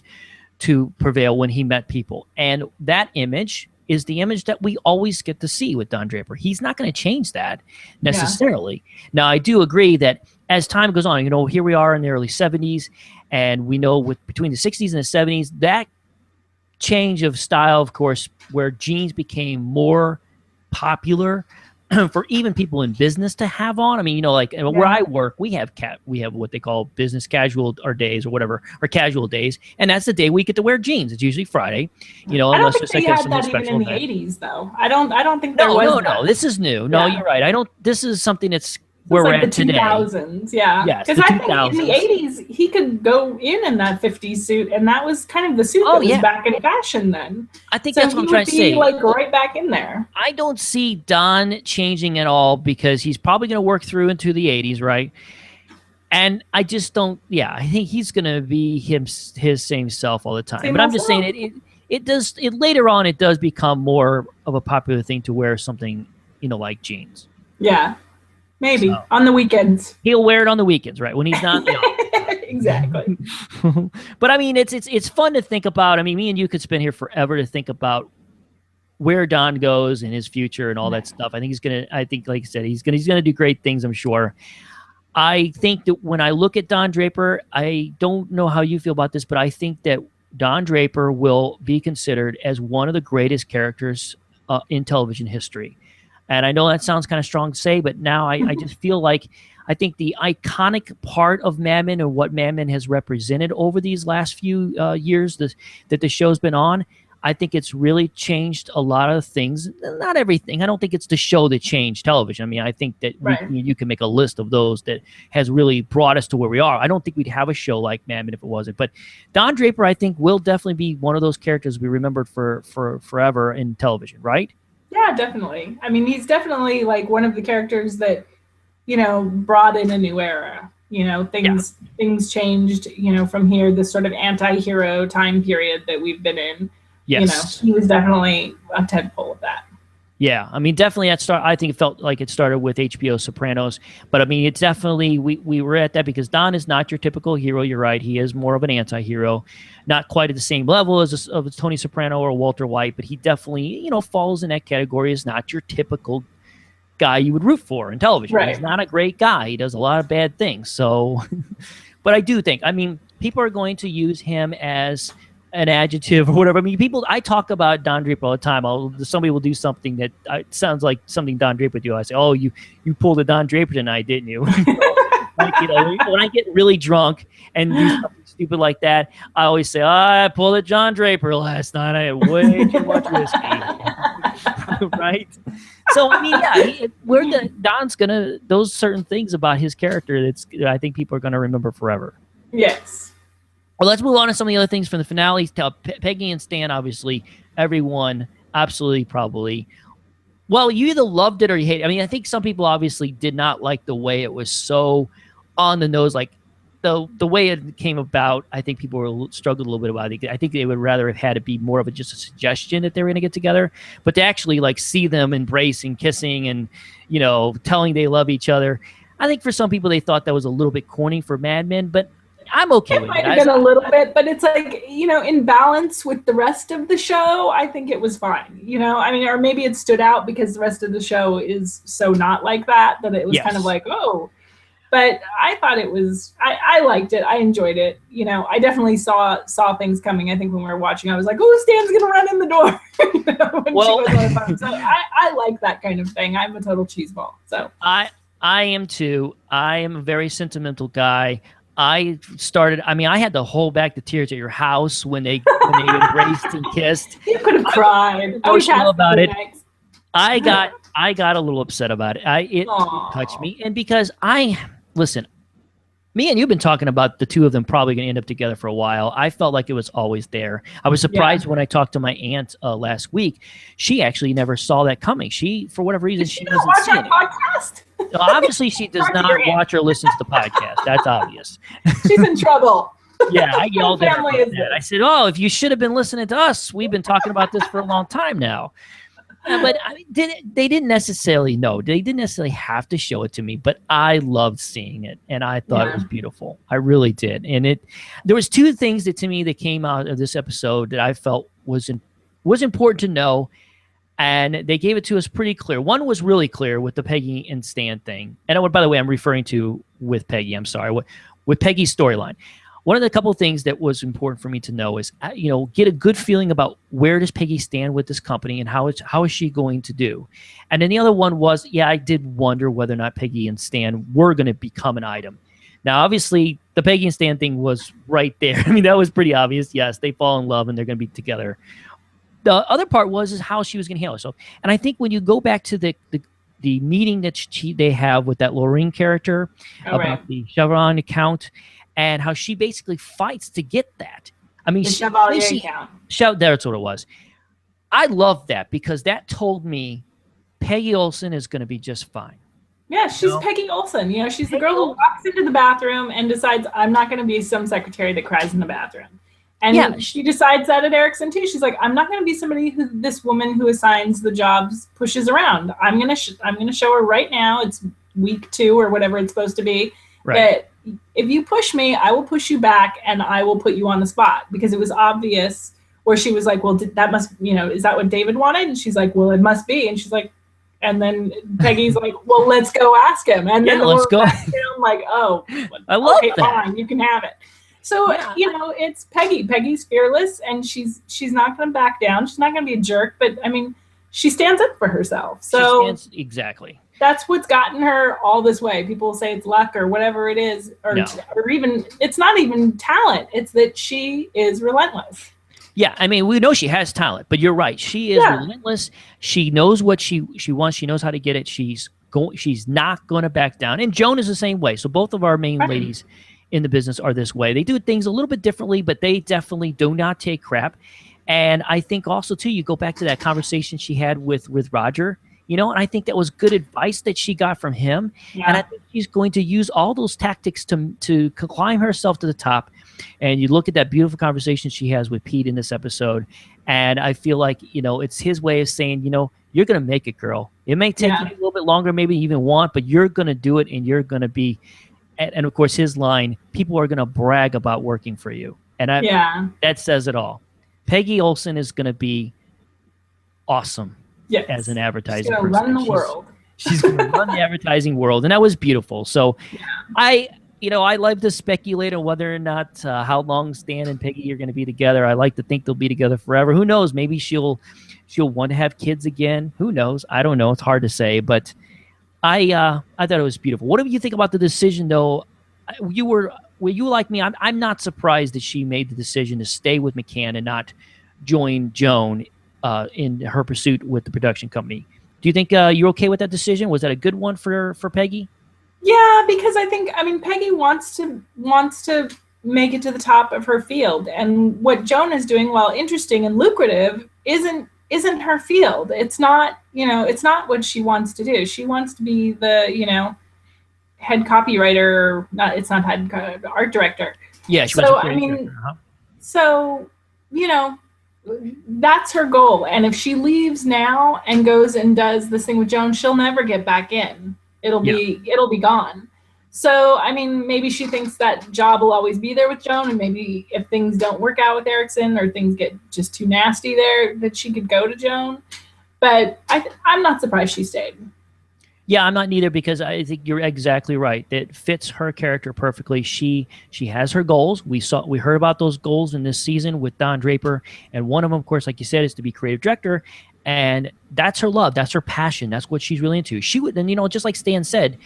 to prevail when he met people. And that image is the image that we always get to see with Don Draper. He's not going to change that necessarily. Yeah. Now, I do agree that as time goes on, here we are in the early 70s, and we know between the 60s and the 70s, that change of style, of course, where jeans became more popular for even people in business to have on. I mean, where I work, we have what they call business casual or days or whatever, or casual days, and that's the day we get to wear jeans. It's usually Friday, unless it's like some special event. In the 80s, though. I don't think there was. No. This is new. No, you're right. This is something that's where we're at today. 2000s, yeah. Yes, because I think in the 80s he could go in that 50s suit, and that was kind of the suit that was back in fashion then. I think that's what I'm trying to say. Like right back in there. I don't see Don changing at all because he's probably going to work through into the 80s, right? And I just don't. Yeah, I think he's going to be his same self all the time. But I'm just saying it does. It later on, it does become more of a popular thing to wear something, like jeans. Yeah, maybe So, on the weekends. he'll wear it on the weekends, right? When he's not in the office. Exactly. But I mean, it's fun to think about. I mean, me and you could spend here forever to think about where Don goes in his future and all that stuff. I think, like I said, he's gonna do great things, I'm sure. I think that when I look at Don Draper, I don't know how you feel about this, but I think that Don Draper will be considered as one of the greatest characters in television history. And I know that sounds kind of strong to say, but now I just feel like I think the iconic part of Mad Men and what Mad Men has represented over these last few years that the show's been on, I think it's really changed a lot of things. Not everything. I don't think it's the show that changed television. I mean, I think that you can make a list of those that has really brought us to where we are. I don't think we'd have a show like Mad Men if it wasn't. But Don Draper, I think, will definitely be one of those characters we remembered for forever in television, right? Yeah, definitely. I mean, he's definitely like one of the characters that, brought in a new era. Things changed, from here, this sort of anti-hero time period that we've been in. Yes. He was definitely a tentpole of that. Yeah, I mean, definitely I think it felt like it started with HBO Sopranos, but I mean, it's definitely, we were at that because Don is not your typical hero. You're right. He is more of an anti-hero, not quite at the same level as of Tony Soprano or Walter White, but he definitely, falls in that category as not your typical guy you would root for in television. Right. He's not a great guy. He does a lot of bad things. So, but I do think, I mean, people are going to use him as an adjective or whatever. I mean, I talk about Don Draper all the time. Somebody will do something that sounds like something Don Draper would do. I say, "Oh, you pulled a Don Draper tonight, didn't you?" Like, when I get really drunk and do something stupid like that, I always say, "I pulled a John Draper last night. I had way too much whiskey." Right? So I mean, yeah, Don's gonna, those certain things about his character I think people are gonna remember forever. Yes. Well, let's move on to some of the other things from the finale. Peggy and Stan, obviously, everyone absolutely probably. Well, you either loved it or you hated it. I mean, I think some people obviously did not like the way it was so on the nose, like the way it came about. I think people struggled a little bit about it. I think they would rather have had it be more of just a suggestion that they were going to get together, but to actually like see them embracing, kissing, and telling they love each other. I think for some people they thought that was a little bit corny for Mad Men, but I'm okay with it. It might have been a little bit, but it's like, in balance with the rest of the show, I think it was fine. I mean, or maybe it stood out because the rest of the show is so not like that it was kind of like, oh. But I thought it was, I liked it. I enjoyed it. I definitely saw things coming. I think when we were watching, I was like, oh, Stan's going to run in the door. When she goes on the phone. So I like that kind of thing. I'm a total cheeseball. So I am too. I am a very sentimental guy. I had to hold back the tears at your house when they embraced and kissed. You could have cried. I was emotional about it. I got a little upset about it. It touched me, and because listen, me and you've been talking about the two of them probably going to end up together for a while. I felt like it was always there. I was surprised when I talked to my aunt last week. She actually never saw that coming. She, for whatever reason, she doesn't watch see our it. podcast. Obviously, she does not watch or listen to the podcast. That's obvious. She's in trouble. Yeah, I yelled at her about that. I said, "Oh, if you should have been listening to us. We've been talking about this for a long time now." But they didn't necessarily know. They didn't necessarily have to show it to me, but I loved seeing it, and I thought it was beautiful. I really did. And there was two things that to me that came out of this episode that I felt was important to know, and they gave it to us pretty clear. One was really clear with the Peggy and Stan thing, and by the way, I'm referring to with Peggy. I'm sorry, with Peggy's storyline. One of the couple of things that was important for me to know is, get a good feeling about where does Peggy stand with this company and how is she going to do? And then the other one was, I did wonder whether or not Peggy and Stan were going to become an item. Now, obviously, the Peggy and Stan thing was right there. I mean, that was pretty obvious. Yes, they fall in love and they're going to be together. The other part is how she was going to handle herself. And I think when you go back to the meeting that they have with that Lorraine character about the Chevron account, and how she basically fights to get that. I mean, Chevalier account. That's what it was. I love that because that told me Peggy Olson is going to be just fine. Yeah, she's Peggy Olson. She's the girl who walks into the bathroom and decides, I'm not going to be some secretary that cries in the bathroom. And Yeah. she decides that at Erickson too. She's like, I'm not going to be somebody who this woman who assigns the jobs pushes around. I'm going to show her right now. It's week 2 or whatever it's supposed to be. Right. That if you push me, I will push you back and I will put you on the spot, because it was obvious where she was like, well, that must, is that what David wanted? And she's like, well, it must be. And she's like, and then Peggy's like, well, let's go ask him. And then let's go. I'm like, oh, I love okay, that. fine, you can have it. So, it's Peggy. Peggy's fearless, and she's not going to back down. She's not going to be a jerk, but I mean, she stands up for herself. So exactly. That's what's gotten her all this way. People say it's luck or whatever it is, or even, it's not even talent. It's that she is relentless. Yeah, I mean, we know she has talent, but you're right. She is relentless. She knows what she wants. She knows how to get it. She's not going to back down. And Joan is the same way. So both of our main ladies in the business are this way. They do things a little bit differently, but they definitely do not take crap. And I think also too, you go back to that conversation she had with Roger, and I think that was good advice that she got from him. Yeah. And I think she's going to use all those tactics to climb herself to the top. And you look at that beautiful conversation she has with Pete in this episode, and I feel like, it's his way of saying, you're going to make it, girl. It may take you a little bit longer, maybe even want, but you're going to do it, and you're going to be, and of course his line, people are going to brag about working for you. And that says it all. Peggy Olson is going to be awesome as an advertising person. She's going to run the world. She's going to run the advertising world, and that was beautiful. So I like to speculate on whether or not how long Stan and Peggy are going to be together. I like to think they'll be together forever. Who knows? Maybe she'll want to have kids again. Who knows? I don't know. It's hard to say, but I thought it was beautiful. What do you think about the decision, though? Were you like me? I'm not surprised that she made the decision to stay with McCann and not join Joan in her pursuit with the production company. Do you think you're okay with that decision? Was that a good one for Peggy? Yeah, because I mean, Peggy wants to make it to the top of her field, and what Joan is doing, while interesting and lucrative, isn't her field. It's not, it's not what she wants to do. She wants to be the, head copywriter, it's not head art director. Yeah, she was a creative director. So, that's her goal. And if she leaves now and goes and does this thing with Joan, she'll never get back in. It'll be gone. So, I mean, maybe she thinks that job will always be there with Joan, and maybe if things don't work out with Erickson or things get just too nasty there, that she could go to Joan. But I'm not surprised she stayed. Yeah, I'm not neither, because I think you're exactly right. It fits her character perfectly. She has her goals. We heard about those goals in this season with Don Draper, and one of them, of course, like you said, is to be creative director. And that's her love. That's her passion. That's what she's really into. She would, and just like Stan said,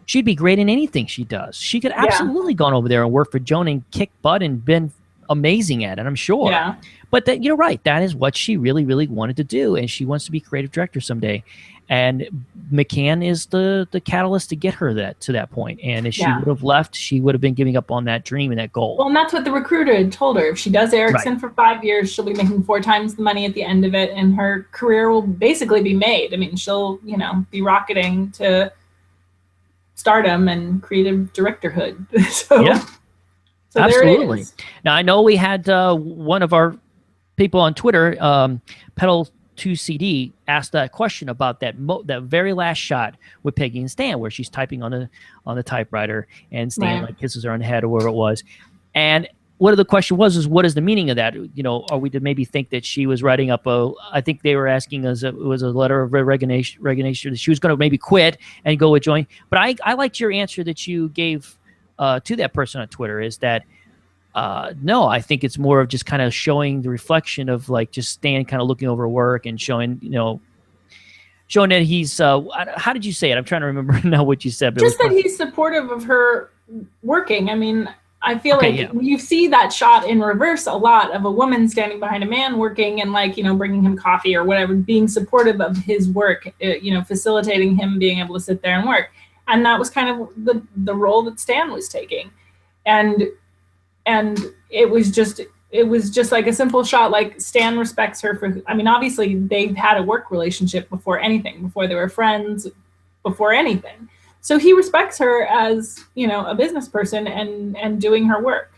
she'd be great in anything she does. She could absolutely gone over there and work for Joan and kick butt and been amazing at it, I'm sure. Yeah. But you're right. That is what she really, really wanted to do, and she wants to be creative director someday. And McCann is the catalyst to get her to that point. And if she would have left, she would have been giving up on that dream and that goal. Well, and that's what the recruiter had told her. If she does Erickson for 5 years, she'll be making 4 times the money at the end of it, and her career will basically be made. I mean, she'll, be rocketing to stardom and creative directorhood. So absolutely. There it is. Now, I know we had one of our people on Twitter, Pedal 2CD, asked that question about that very last shot with Peggy and Stan, where she's typing on the typewriter and Stan kisses her on the head or wherever it was. And what the question was what is the meaning of that? Are we to maybe think that she was writing up I think they were asking us, it was a letter of resignation that she was going to maybe quit and go with Joan. But I liked your answer that you gave to that person on Twitter, is that no, I think it's more of just kind of showing the reflection of like just Stan kind of looking over work and showing that he's, how did you say it? I'm trying to remember now what you said. But just that he's supportive of her working. I mean, I feel you see that shot in reverse a lot, of a woman standing behind a man working and bringing him coffee or whatever, being supportive of his work, facilitating him being able to sit there and work. And that was kind of the role that Stan was taking. And it was just like a simple shot. Like, Stan respects her for, I mean, obviously they've had a work relationship before they were friends, before anything. So he respects her as, a business person and doing her work.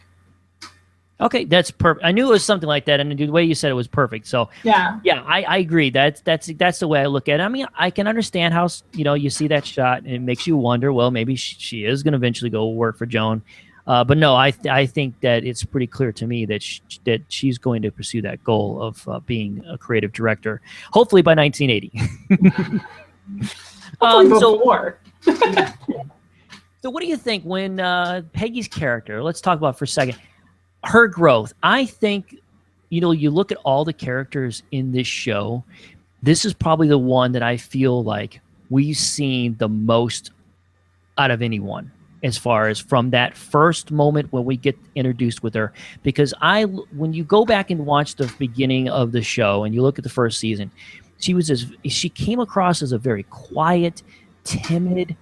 Okay, that's perfect. I knew it was something like that, and the way you said it was perfect. So, Yeah. yeah, I agree. That's the way I look at it. I mean, I can understand how you see that shot, and it makes you wonder. Well, maybe she is going to eventually go work for Joan, but no, I think that it's pretty clear to me that that she's going to pursue that goal of being a creative director, hopefully by 1980. Hopefully So, before. so what do you think when Peggy's character? Let's talk about for a second. Her growth. I think, you look at all the characters in this show, this is probably the one that I feel like we've seen the most out of anyone as far as from that first moment when we get introduced with her. Because when you go back and watch the beginning of the show and you look at the first season, she came across as a very quiet, timid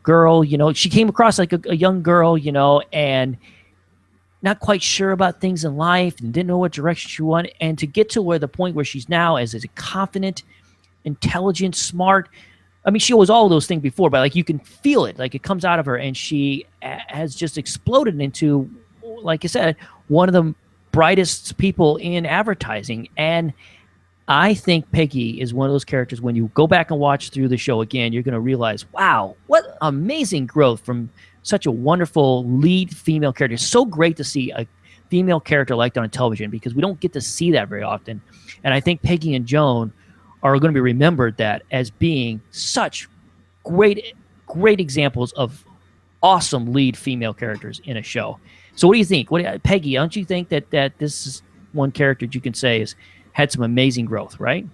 girl. She came across like a young girl, and not quite sure about things in life and didn't know what direction she wanted. And to get to where the point where she's now as a confident, intelligent, smart. I mean, she was all those things before, but like you can feel it, like it comes out of her, and she has just exploded into, like I said, one of the brightest people in advertising. And I think Peggy is one of those characters, when you go back and watch through the show again, you're going to realize, wow, what amazing growth from such a wonderful lead female character. It's so great to see a female character like that on television because we don't get to see that very often. And I think Peggy and Joan are going to be remembered that as being such great examples of awesome lead female characters in a show. So what do you think? Peggy, don't you think that this is one character you can say has had some amazing growth, right?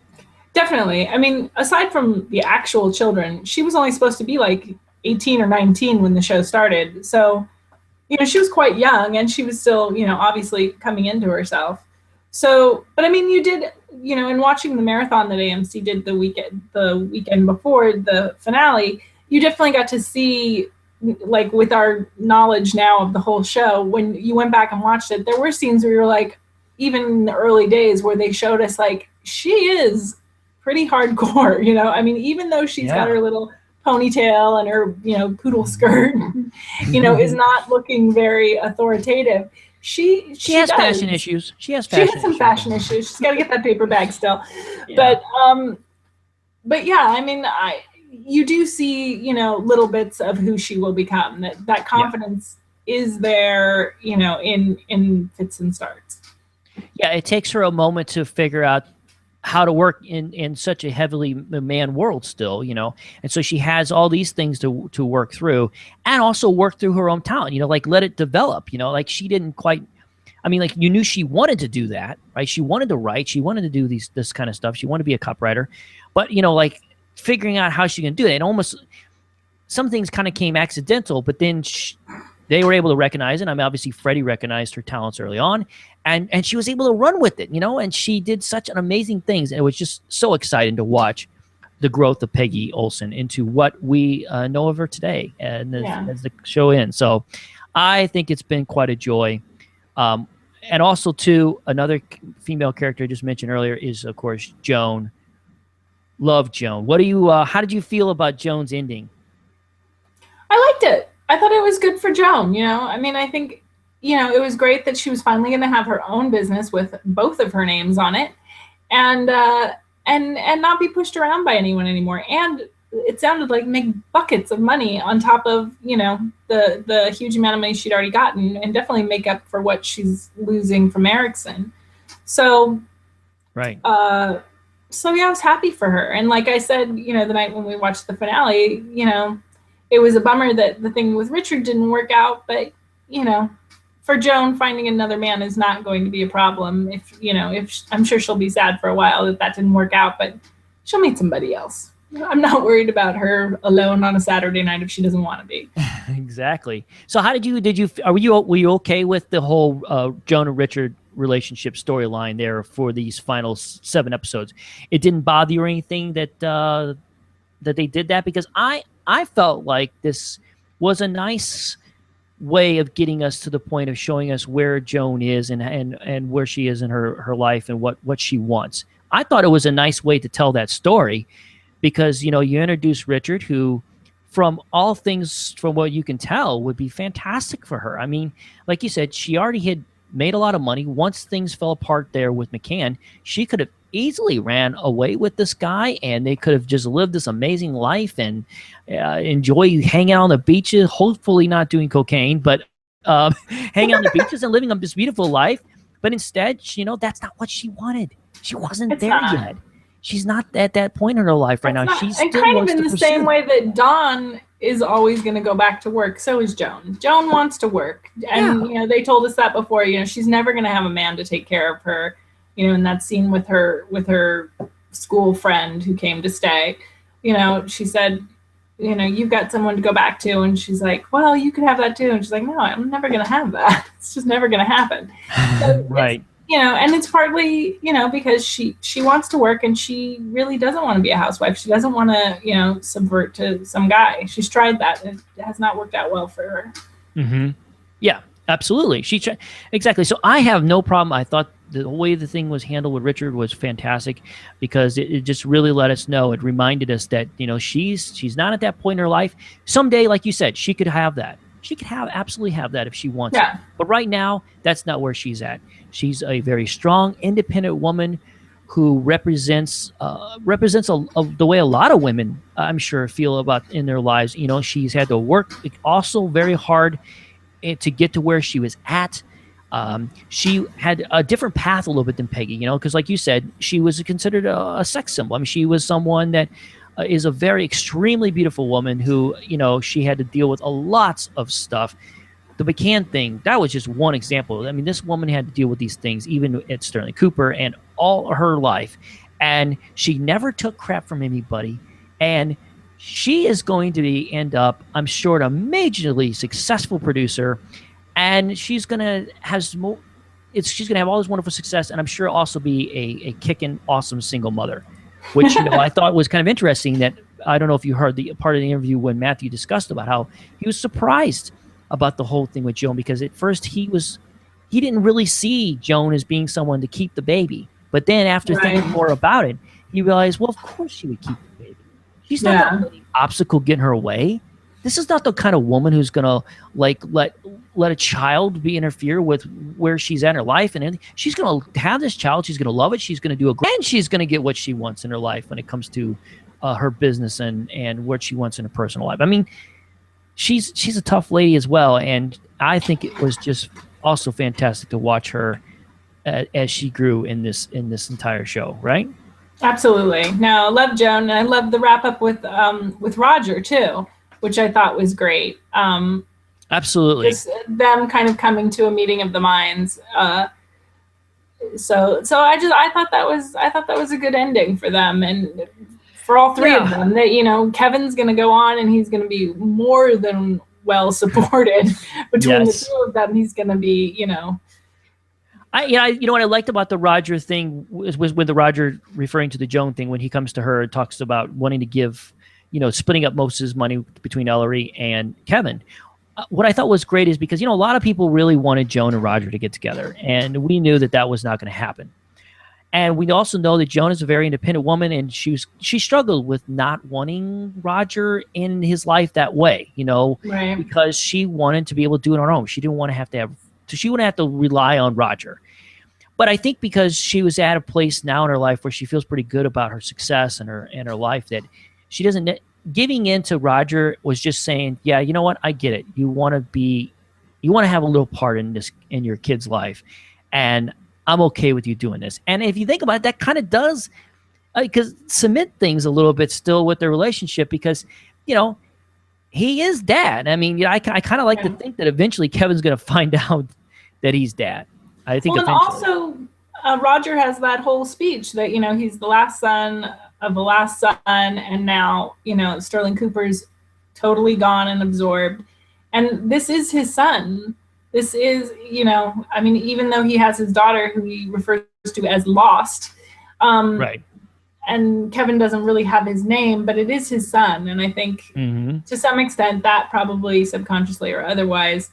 Definitely. I mean, aside from the actual children, she was only supposed to be like 18 or 19 when the show started. So, she was quite young and she was still, obviously coming into herself. So, but I mean, you did, in watching the marathon that AMC did the weekend before the finale, you definitely got to see, like with our knowledge now of the whole show, when you went back and watched it, there were scenes where you were like, even in the early days where they showed us like, she is pretty hardcore, I mean, even though she's got her little ponytail and her, poodle skirt, is not looking very authoritative. She has fashion issues. She has some fashion issues. She's got to get that paper bag still. Yeah. But yeah, I mean, you do see, little bits of who she will become. That confidence is there, in fits and starts. Yeah, it takes her a moment to figure out how to work in such a heavily manned world still, and so she has all these things to work through, and also work through her own talent, like let it develop, like she didn't quite, I mean, like you knew she wanted to do that, right? She wanted to write, she wanted to do this kind of stuff, she wanted to be a copywriter, but like figuring out how she can do it, and almost some things kind of came accidental, but then they were able to recognize it. I mean, obviously Freddie recognized her talents early on, and she was able to run with it, and she did such an amazing things. And it was just so exciting to watch the growth of Peggy Olson into what we know of her today and as the show ends. So I think it's been quite a joy. And also too, another female character I just mentioned earlier is of course Joan. Love Joan. How did you feel about Joan's ending? I liked it. I thought it was good for Joan, I mean, I think, it was great that she was finally going to have her own business with both of her names on it and not be pushed around by anyone anymore. And it sounded like make buckets of money on top of, the huge amount of money she'd already gotten, and definitely make up for what she's losing from Erickson. So, right. So yeah, I was happy for her. And like I said, the night when we watched the finale, it was a bummer that the thing with Richard didn't work out, but for Joan, finding another man is not going to be a problem. If I'm sure she'll be sad for a while that didn't work out, but she'll meet somebody else. I'm not worried about her alone on a Saturday night if she doesn't want to be. Exactly. So how were you okay with the whole Joan and Richard relationship storyline there for these final 7 episodes? It didn't bother you or anything that they did that? Because I felt like this was a nice way of getting us to the point of showing us where Joan is and where she is in her life and what she wants. I thought it was a nice way to tell that story because, you introduce Richard, who from all things, from what you can tell, would be fantastic for her. I mean, like you said, she already had made a lot of money. Once things fell apart there with McCann, she could have easily ran away with this guy, and they could have just lived this amazing life and enjoy hanging out on the beaches, hopefully not doing cocaine, but hanging on the beaches and living this beautiful life. But instead, that's not what she wanted. She wasn't there yet. She's not at that point in her life right now. She's and still kind wants of in to the pursue. same way that Dawn is always going to go back to work. So is Joan. Joan wants to work, and they told us that before. She's never going to have a man to take care of her. In that scene with her school friend who came to stay, she said, you've got someone to go back to, and she's like, well, you could have that too, and she's like, no, I'm never going to have that. It's just never going to happen. So right. And it's partly, because she wants to work, and she really doesn't want to be a housewife. She doesn't want to, subvert to some guy. She's tried that. It has not worked out well for her. Mm-hmm. Yeah, absolutely. Exactly. So I have no problem. I thought the way the thing was handled with Richard was fantastic, because it just really let us know. It reminded us that, she's not at that point in her life. Someday, like you said, she could have that. She could absolutely have that if she wants it. But right now, that's not where she's at. She's a very strong, independent woman who represents the way a lot of women, I'm sure, feel about in their lives. She's had to work also very hard to get to where she was at. She had a different path a little bit than Peggy, because like you said, she was considered a sex symbol. I mean, she was someone that is a very extremely beautiful woman who, she had to deal with a lots of stuff. The McCann thing, that was just one example. I mean, this woman had to deal with these things even at Sterling Cooper and all her life. And she never took crap from anybody. And she is going to end up, I'm sure, a majorly successful producer. And she's going to have she's going to have all this wonderful success, and I'm sure also be a kicking awesome single mother, which I thought was kind of interesting. That I don't know if you heard the part of the interview when Matthew discussed about how he was surprised about the whole thing with Joan, because at first he didn't really see Joan as being someone to keep the baby, but then after thinking more about it, he realized, well, of course she would keep the baby. She's not an obstacle getting her away. This is not the kind of woman who's gonna let a child be interfere with where she's at in her life, and she's gonna have this child. She's gonna love it. She's gonna do and she's gonna get what she wants in her life when it comes to her business and what she wants in her personal life. I mean, she's a tough lady as well, and I think it was just also fantastic to watch her as she grew in this entire show. Right? Absolutely. No, I love Joan, and I love the wrap up with Roger tw, which I thought was great. Absolutely. Just them kind of coming to a meeting of the minds. So I thought that was a good ending for them, and for all three of them. That Kevin's going to go on, and he's going to be more than well supported between the two of them. He's going to be, what I liked about the Roger thing was with the Roger referring to the Joan thing, when he comes to her and talks about wanting to give, splitting up most of his money between Ellery and Kevin. What I thought was great is because, a lot of people really wanted Joan and Roger to get together, and we knew that was not going to happen. And we also know that Joan is a very independent woman, and she struggled with not wanting Roger in his life that way, right. Because she wanted to be able to do it on her own. She didn't want to she wouldn't have to rely on Roger. But I think because she was at a place now in her life where she feels pretty good about her success and her life, that she doesn't. Giving in to Roger was just saying, yeah, you know what? I get it. You want to have a little part in your kid's life, and I'm okay with you doing this. And if you think about it, that kind of does cement things a little bit still with their relationship, because, he is dad. I mean, I kind of like to think that eventually Kevin's going to find out that he's dad. I think. Well, and also Roger has that whole speech that, he's the last son of the last son, and now, Sterling Cooper's totally gone and absorbed, and this is his son. This is, even though he has his daughter who he refers to as Lost, right, and Kevin doesn't really have his name, but it is his son, and I think to some extent that probably subconsciously or otherwise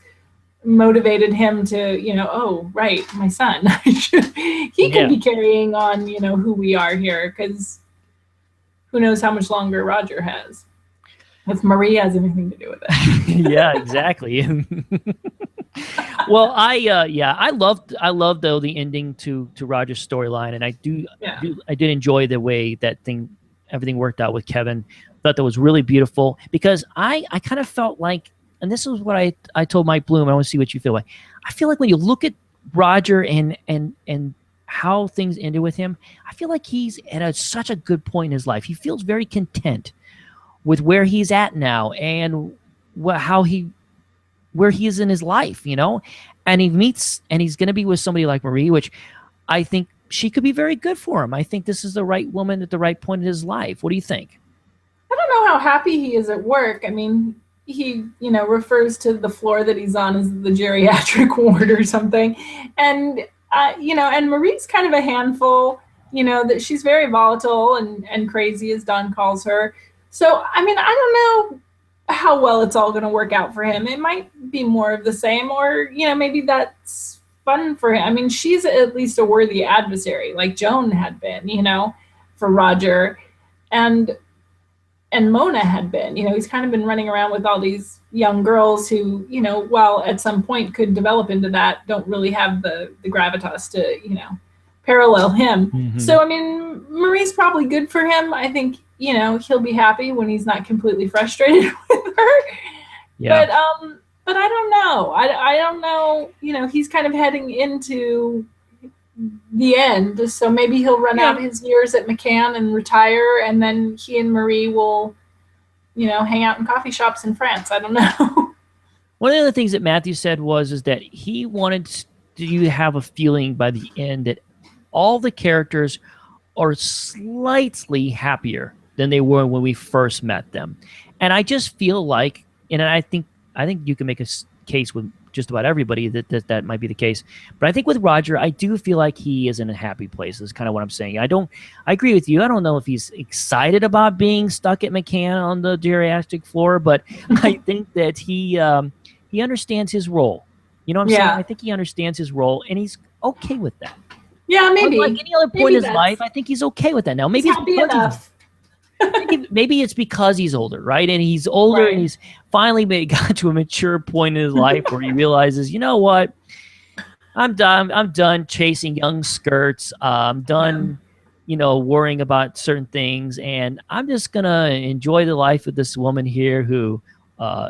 motivated him to, oh, right, my son. He could be carrying on, who we are here, because who knows how much longer Roger has. If Marie has anything to do with it. Yeah, exactly. Well, I loved though the ending to Roger's storyline, and I did enjoy the way everything worked out with Kevin. Thought that was really beautiful because I kind of felt like, and this is what I told Mike Bloom. I want to see what you feel like. I feel like when you look at Roger and how things ended with him, I feel like he's at such a good point in his life. He feels very content with where he's at now and where he is in his life, and he's going to be with somebody like Marie, which I think she could be very good for him. I think this is the right woman at the right point in his life. What do you think? I don't know how happy he is at work. I mean, he, refers to the floor that he's on as the geriatric ward or something. And, and Marie's kind of a handful, that she's very volatile and crazy, as Don calls her. So, I mean, I don't know how well it's all going to work out for him. It might be more of the same, or, maybe that's fun for him. I mean, she's at least a worthy adversary, like Joan had been, for Roger. And Mona had been, he's kind of been running around with all these young girls who, while at some point could develop into that, don't really have the gravitas to, parallel him. Mm-hmm. So, I mean, Marie's probably good for him. I think, he'll be happy when he's not completely frustrated with her. Yeah. But I don't know. I don't know, he's kind of heading into the end, so maybe he'll run out his years at McCann and retire, and then he and Marie will, hang out in coffee shops in France. I don't know. One of the things that Matthew said is that he wanted you to have a feeling by the end that all the characters are slightly happier than they were when we first met them, and I just feel like, and I think you can make a case with just about everybody that might be the case. But I think with Roger, I do feel like he is in a happy place. Is kind of what I'm saying. I agree with you. I don't know if he's excited about being stuck at McCann on the geriatric floor, but I think that he understands his role. You know what I'm saying? I think he understands his role, and he's okay with that. Yeah, maybe. Like any other point in his life, I think he's okay with that now. Maybe he's happy enough. Maybe it's because he's older, right? And he's older, right. And he's finally got to a mature point in his life where he realizes, you know what? I'm done. I'm done chasing young skirts. I'm done, worrying about certain things, and I'm just gonna enjoy the life of this woman here who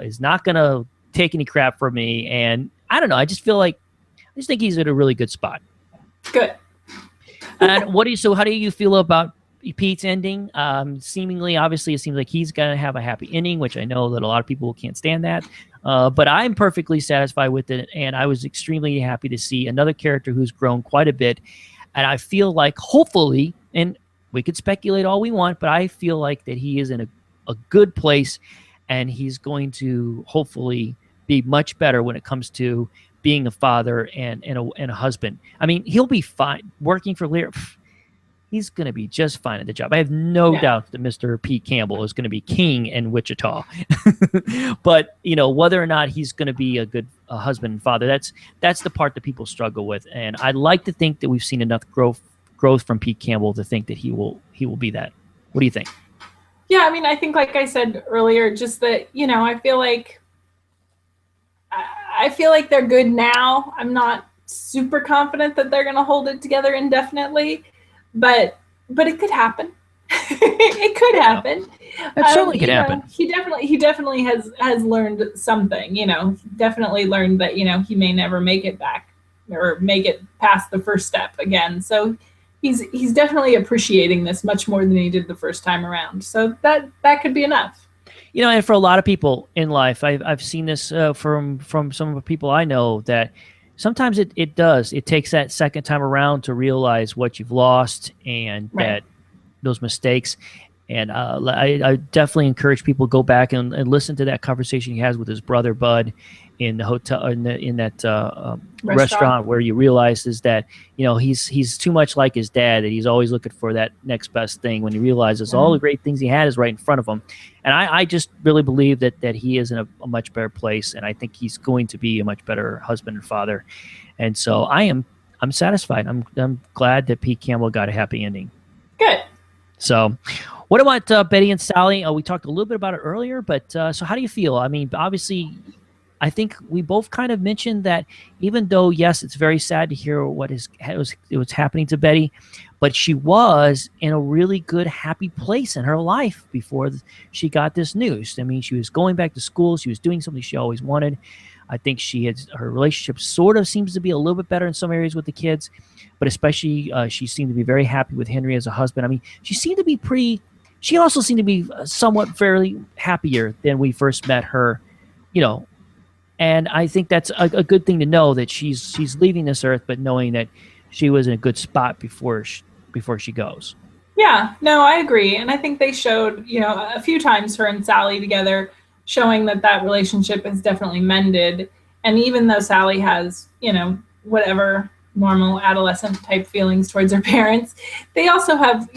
is not gonna take any crap from me. And I don't know. I just think he's at a really good spot. Good. And how do you feel about Pete's ending? Seemingly, obviously, it seems like he's going to have a happy ending, which I know that a lot of people can't stand that. But I'm perfectly satisfied with it, and I was extremely happy to see another character who's grown quite a bit. And I feel like, hopefully, and we could speculate all we want, but I feel like that he is in a good place, and he's going to hopefully be much better when it comes to being a father and a husband. I mean, he'll be fine working for Lear. He's going to be just fine at the job. I have no doubt that Mr. Pete Campbell is going to be king in Wichita. But, whether or not he's going to be a good husband and father, that's the part that people struggle with. And I'd like to think that we've seen enough growth from Pete Campbell to think that he will be that. What do you think? Yeah, I mean, I think, like I said earlier, just that, I feel like they're good now. I'm not super confident that they're going to hold it together indefinitely. But it could happen. It could happen. It certainly could happen. He definitely has learned something. He definitely learned that he may never make it back or make it past the first step again. So he's definitely appreciating this much more than he did the first time around. So that could be enough. And for a lot of people in life, I've seen this from some of the people I know that. Sometimes it does. It takes that second time around to realize what you've lost and that those mistakes. And I definitely encourage people to go back and listen to that conversation he has with his brother Bud in the hotel in that restaurant where you realize is that he's too much like his dad, that he's always looking for that next best thing when he realizes all the great things he had is right in front of him. And I just really believe that he is in a much better place, and I think he's going to be a much better husband and father. And so I'm satisfied. I'm glad that Pete Campbell got a happy ending. Good. So, what about Betty and Sally? We talked a little bit about it earlier, but so how do you feel? I mean, obviously, I think we both kind of mentioned that even though, yes, it's very sad to hear was happening to Betty, but she was in a really good, happy place in her life before she got this news. I mean, she was going back to school. She was doing something she always wanted. I think her relationship sort of seems to be a little bit better in some areas with the kids, but especially she seemed to be very happy with Henry as a husband. I mean, she also seemed to be somewhat fairly happier than we first met her, you know. And I think that's a good thing to know, that she's leaving this earth, but knowing that she was in a good spot before she goes. Yeah, no, I agree. And I think they showed, a few times her and Sally together, showing that relationship is definitely mended. And even though Sally has, whatever normal adolescent type feelings towards her parents, they also have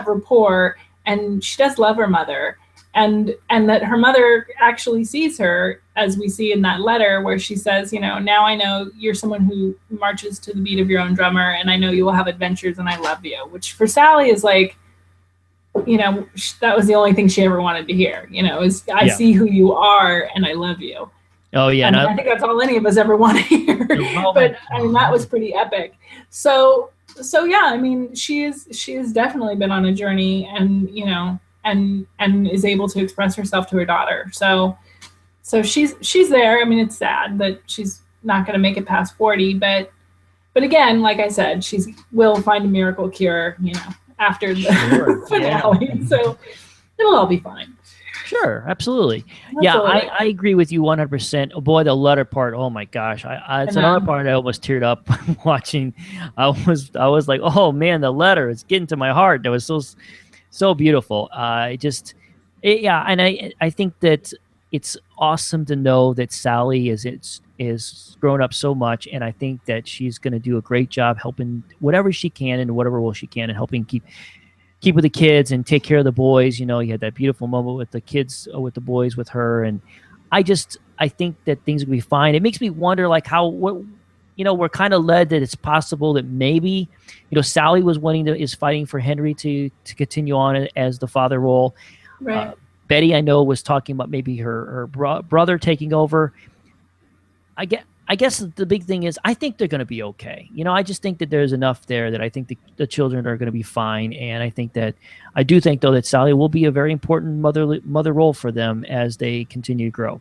rapport, and she does love her mother. And that her mother actually sees her, as we see in that letter where she says, now I know you're someone who marches to the beat of your own drummer, and I know you will have adventures, and I love you, which for Sally is like, that was the only thing she ever wanted to hear, is I see who you are and I love you. Oh yeah. And I think that's all any of us ever want to hear. But I mean, that was pretty epic. So yeah, I mean, she has definitely been on a journey, and, and is able to express herself to her daughter. So she's there. I mean, it's sad that she's not going to make it past 40, but again, like I said, will find a miracle cure, after the finale. Yeah. So it'll all be fine. Sure, absolutely. Yeah, I agree with you 100%. Oh boy, the letter part. Oh my gosh, it's another part I almost teared up watching. I was like, oh man, the letter is getting to my heart. That was so beautiful. And I think that it's awesome to know that Sally is grown up so much, and I think that she's going to do a great job helping whatever she can and whatever role she can, and helping keep with the kids and take care of the boys. You had that beautiful moment with the kids, with the boys, with her, and I think that things will be fine. It makes me wonder, like, we're kind of led that it's possible that maybe, Sally is fighting for Henry to continue on as the father role. Right. Betty, I know, was talking about maybe her brother taking over. I guess the big thing is, I think they're going to be okay. I just think that there's enough there that I think the children are going to be fine. And I do think though that Sally will be a very important mother role for them as they continue to grow.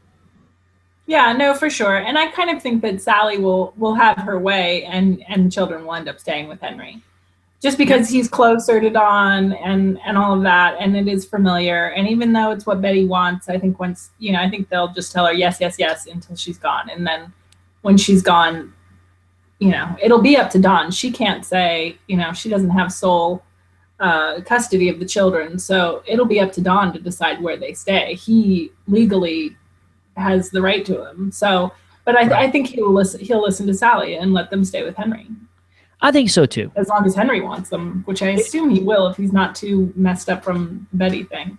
Yeah, no, for sure. And I kind of think that Sally will have her way, and the children will end up staying with Henry, just because he's closer to Dawn and all of that, and it is familiar. And even though it's what Betty wants, I think I think they'll just tell her yes, yes, yes until she's gone. And then when she's gone, it'll be up to Dawn. She can't say, she doesn't have sole custody of the children. So it'll be up to Dawn to decide where they stay. He legally has the right to them. So, but I think he'll listen to Sally and let them stay with Henry. I think so too. As long as Henry wants them, which I assume he will if he's not too messed up from the Betty thing.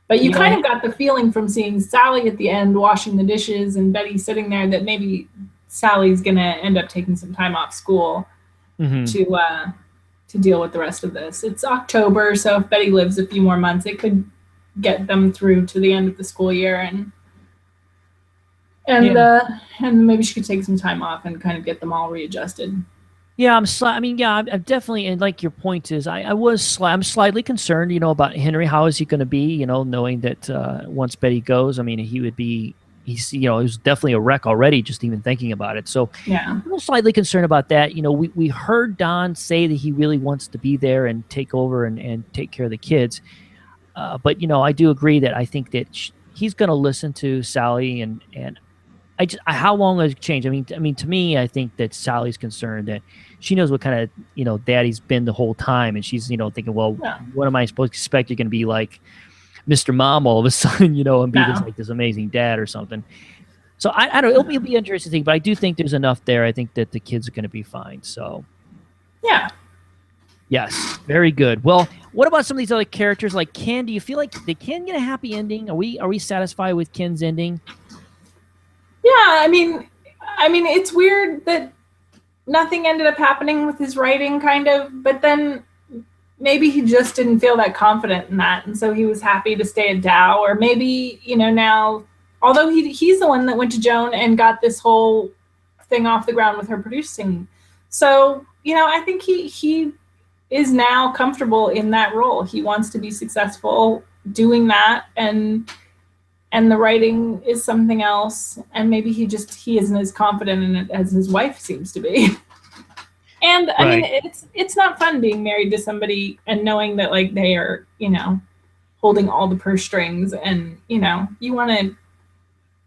But you kind of got the feeling from seeing Sally at the end washing the dishes and Betty sitting there that maybe Sally's going to end up taking some time off school to deal with the rest of this. It's October, so if Betty lives a few more months, it could get them through to the end of the school year, and maybe she could take some time off and kind of get them all readjusted. Yeah, I'm definitely, and like your point is, I'm slightly concerned, about Henry. How is he going to be, knowing that once Betty goes, I mean, he's it was definitely a wreck already, just even thinking about it. So yeah, I'm slightly concerned about that. We heard Don say that he really wants to be there and take over and take care of the kids. But I do agree that I think that he's going to listen to Sally, and how long has it changed? I mean, to me, I think that Sally's concerned that she knows what kind of, daddy's been the whole time. And she's, thinking, well, what am I supposed to expect? You're going to be like Mr. Mom all of a sudden, and be this amazing dad or something. So I don't know. It'll be interesting, but I do think there's enough there. I think that the kids are going to be fine. So yeah. Yes. Very good. Well, what about some of these other characters like Ken? Do you feel like they can get a happy ending? Are we satisfied with Ken's ending? Yeah, I mean, it's weird that nothing ended up happening with his writing, kind of. But then maybe he just didn't feel that confident in that, and so he was happy to stay at Dow. Or maybe, now, although he's the one that went to Joan and got this whole thing off the ground with her producing. So, I think he is now comfortable in that role. He wants to be successful doing that, and the writing is something else, and maybe he isn't as confident in it as his wife seems to be. And I mean, it's not fun being married to somebody and knowing that like they are, holding all the purse strings, and you want to,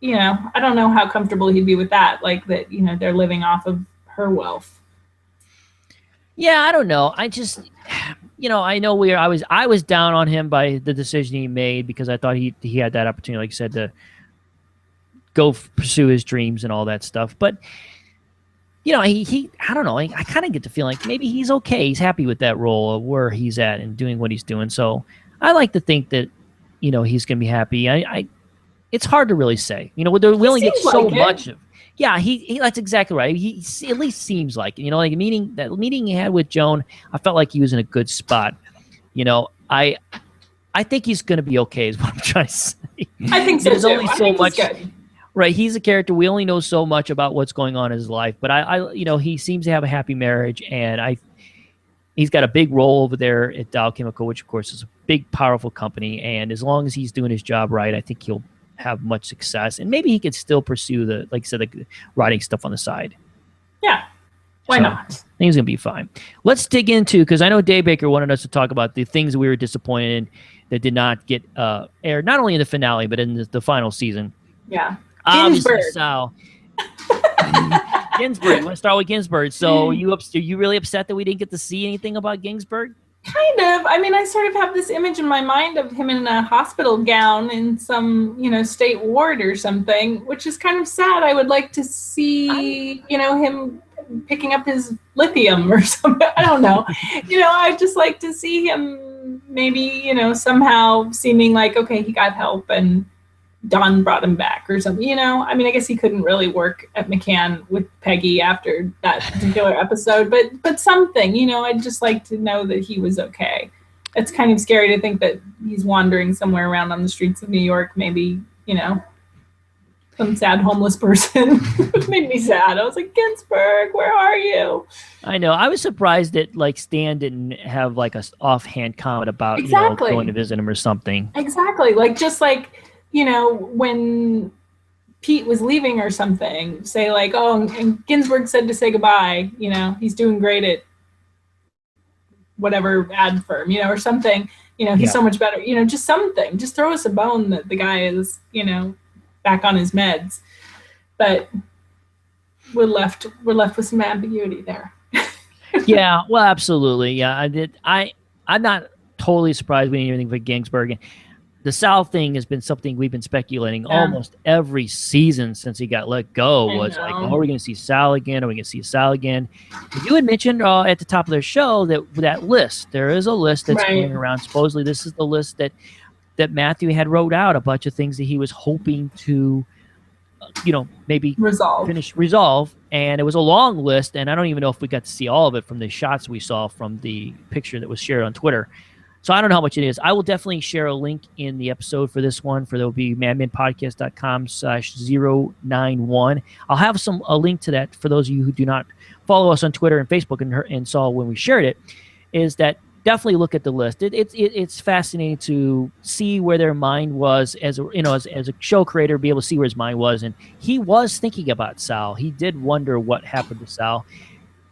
I don't know how comfortable he'd be with that, like that, they're living off of her wealth. Yeah, I don't know. I just, I know I was down on him by the decision he made, because I thought he had that opportunity, like you said, to go pursue his dreams and all that stuff. But he I don't know. I kind of get the feeling like maybe he's okay. He's happy with that role of where he's at and doing what he's doing. So I like to think that, he's going to be happy. It's hard to really say. We only get so much of. Yeah, he that's exactly right. He at least seems like it. Like that meeting he had with Joan, I felt like he was in a good spot. I think he's going to be okay, is what I'm trying to say. I think so. There's too. only so much. Good. Right, he's a character. We only know so much about what's going on in his life, but he seems to have a happy marriage, and he's got a big role over there at Dow Chemical, which of course is a big, powerful company. And as long as he's doing his job right, I think he'll have much success, and maybe he could still pursue the writing stuff on the side. Yeah, why not? I think he's gonna be fine. Let's dig into, because I know Dave Baker wanted us to talk about the things that we were disappointed in that did not get aired, not only in the finale but in the final season. Yeah. Obviously, Sal. Ginsburg. You want to start with Ginsburg? So, are you really upset that we didn't get to see anything about Ginsburg? Kind of. I mean, I sort of have this image in my mind of him in a hospital gown in some, state ward or something, which is kind of sad. I would like to see, him picking up his lithium or something. I don't know. I'd just like to see him maybe, somehow seeming like, okay, he got help and Don brought him back or something, I mean, I guess he couldn't really work at McCann with Peggy after that particular episode, but something, I'd just like to know that he was okay. It's kind of scary to think that he's wandering somewhere around on the streets of New York, maybe, some sad homeless person. It made me sad. I was like, Ginsburg, where are you? I know. I was surprised that like Stan didn't have like a offhand comment about going to visit him or something. Exactly. Like just like, when Pete was leaving or something, say like, oh, and Ginsburg said to say goodbye, he's doing great at whatever ad firm, or something, he's so much better, just something, just throw us a bone that the guy is, back on his meds. But we're left with some ambiguity there. Yeah, well, absolutely. Yeah, I'm not totally surprised we didn't hear anything for Ginsburg. The Sal thing has been something we've been speculating almost every season since he got let go. Was like, oh, are we going to see Sal again? Are we going to see Sal again? You had mentioned at the top of the show that list. There is a list that's going around. Supposedly, this is the list that Matthew had wrote out, a bunch of things that he was hoping to, maybe resolve. And it was a long list, and I don't even know if we got to see all of it from the shots we saw from the picture that was shared on Twitter. So I don't know how much it is. I will definitely share a link in the episode for this one. There will be madmenpodcast.com/091. I'll have a link to that for those of you who do not follow us on Twitter and Facebook and saw when we shared it. Is that definitely look at the list. It's fascinating to see where their mind was as a show creator, be able to see where his mind was, and he was thinking about Sal. He did wonder what happened to Sal,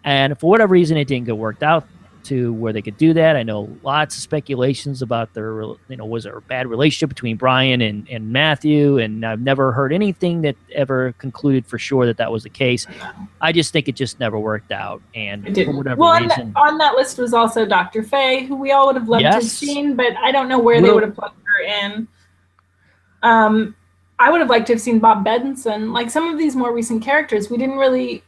and for whatever reason, it didn't get worked out to where they could do that. I know lots of speculations about their, was there a bad relationship between Brian and Matthew, and I've never heard anything that ever concluded for sure that was the case. I just think it just never worked out, and for whatever reason. On that list was also Dr. Faye, who we all would have loved to have seen, but I don't know where they would have plugged her in. I would have liked to have seen Bob Benson. Like some of these more recent characters, we didn't really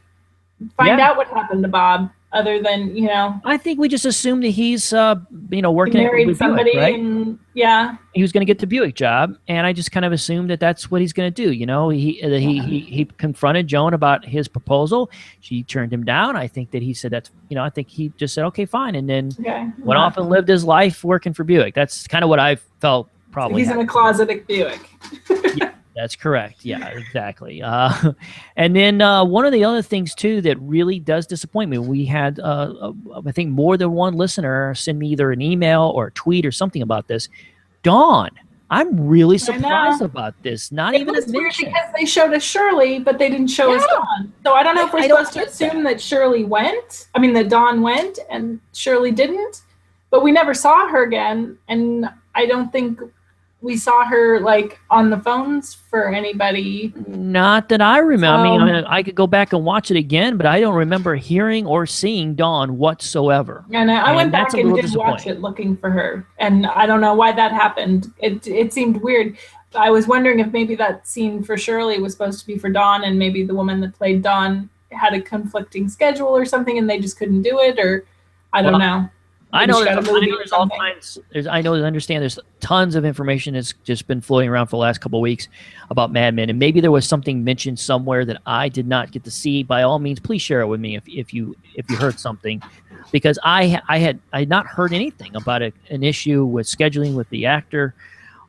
find out what happened to Bob. other than, you know, I think we just assumed that he's, he working married with somebody Buick, right? and yeah. He was going to get the Buick job, and I just kind of assumed that that's what he's going to do. He confronted Joan about his proposal. She turned him down. I think that he said that's, I think he just said, okay, fine, and then went off and lived his life working for Buick. That's kind of what I felt probably. He's in a closet at Buick. Yeah, that's correct. Yeah, exactly. And then one of the other things too that really does disappoint me, we had I think more than one listener send me either an email or a tweet or something about this. Dawn, I'm really surprised about this. Not even a mention. Because they showed us Shirley, but they didn't show us Dawn. So I don't know if we're supposed to assume that Shirley went. I mean, that Dawn went and Shirley didn't. But we never saw her again, and I don't think we saw her like on the phones for anybody. Not that I remember. I mean, I could go back and watch it again, but I don't remember hearing or seeing Dawn whatsoever. And I went back and did watch it looking for her, and I don't know why that happened. It seemed weird. I was wondering if maybe that scene for Shirley was supposed to be for Dawn, and maybe the woman that played Dawn had a conflicting schedule or something, and they just couldn't do it, or I don't know. I know there's all kinds. I understand there's tons of information that's just been floating around for the last couple of weeks about Mad Men, and maybe there was something mentioned somewhere that I did not get to see. By all means, please share it with me if you heard something, because I had not heard anything about an issue with scheduling with the actor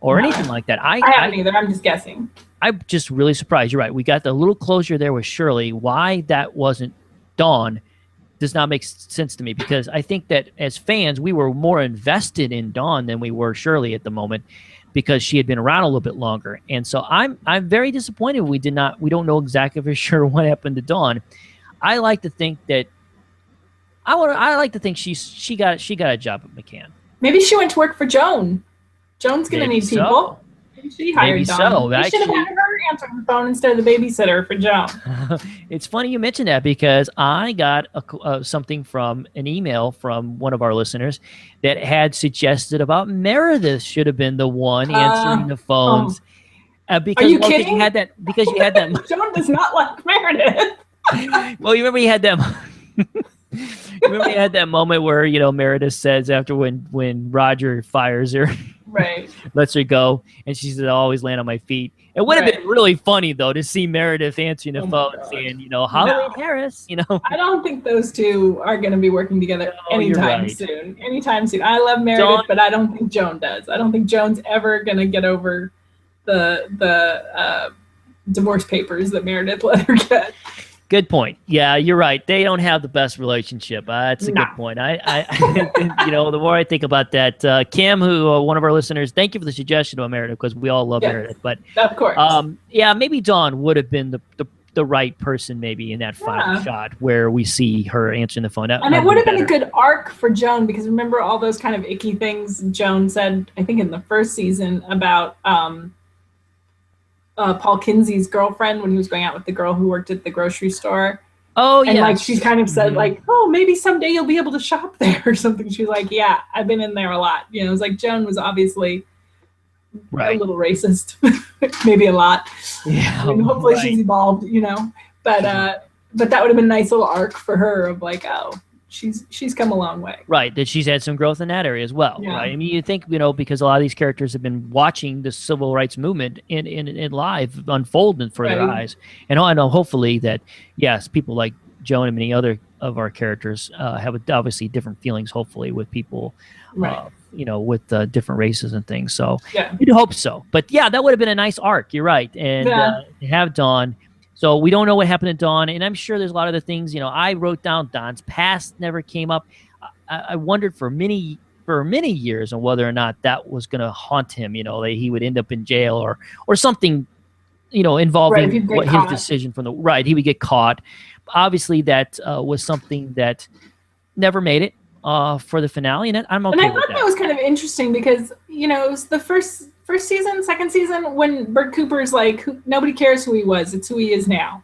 or anything like that. I haven't either. I'm just guessing. I'm just really surprised. You're right. We got the little closure there with Shirley. Why that wasn't Dawn does not make sense to me, because I think that as fans, we were more invested in Dawn than we were Shirley at the moment, because she had been around a little bit longer. And so I'm very disappointed we don't know exactly for sure what happened to Dawn. I like to think that she got a job at McCann. Maybe she went to work for Joan. Joan's gonna need people. Maybe she hired Dawn. So. We should have had her answer the phone instead of the babysitter for Joan. It's funny you mentioned that, because I got something from an email from one of our listeners that had suggested about Meredith should have been the one answering the phones. Because, are you kidding? You had that. Joan does not like Meredith. Well, you remember you had that. Remember you had that moment where Meredith says after when Roger fires her. Right. Lets her go, and she said, "I'll always land on my feet." It would have been really funny though to see Meredith answering the phone saying, Holly Harris. I don't think those two are going to be working together anytime soon. Anytime soon. I love Meredith, but I don't think Joan does. I don't think Joan's ever going to get over the divorce papers that Meredith let her get. Good point. Yeah, you're right. They don't have the best relationship. That's a good point. I the more I think about that, Kim, who one of our listeners, thank you for the suggestion about Meredith, because we all love Meredith. But of course, maybe Dawn would have been the right person, maybe in that final shot where we see her answering the phone. And it would have been a good arc for Joan, because remember all those kind of icky things Joan said, I think in the first season, about Paul Kinsey's girlfriend when he was going out with the girl who worked at the grocery store. Oh, yeah. And like she kind of said like, oh, maybe someday you'll be able to shop there or something. She's like, yeah, I've been in there a lot. It was like Joan was obviously a little racist, maybe a lot. Yeah. I mean, hopefully she's evolved, but that would have been a nice little arc for her of like, oh, she's come a long way. Right, that she's had some growth in that area as well. Yeah. Right. I mean, you think, because a lot of these characters have been watching the civil rights movement in live unfold before their eyes. And I know hopefully that, yes, people like Joan and many other of our characters have obviously different feelings, hopefully, with people, with different races and things. So you'd hope so. But yeah, that would have been a nice arc. You're right. And have Dawn. So we don't know what happened to Dawn, and I'm sure there's a lot of the things. I wrote down Dawn's past never came up. I wondered for many years on whether or not that was going to haunt him. That he would end up in jail or something, involving his decision from he would get caught. Obviously, that was something that never made it for the finale, and I'm okay with that. And I thought that was kind of interesting because it was the first season, second season, when Bert Cooper's like, nobody cares who he was, it's who he is now.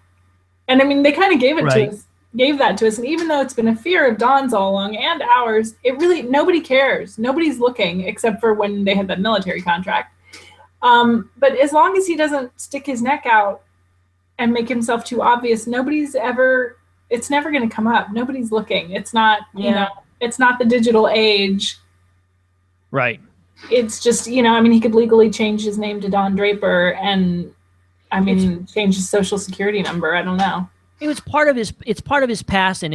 And I mean, they kind of gave that to us. And even though it's been a fear of Dawn's all along and ours, nobody cares. Nobody's looking except for when they had that military contract. But as long as he doesn't stick his neck out and make himself too obvious, nobody's ever it's never going to come up. Nobody's looking. It's not, Yeah. you know, it's not the digital age. Right. It's just, you know, I mean, he could legally change his name to Don Draper and, I mean, change his social security number. I don't know. It was part of his. It's part of his past, and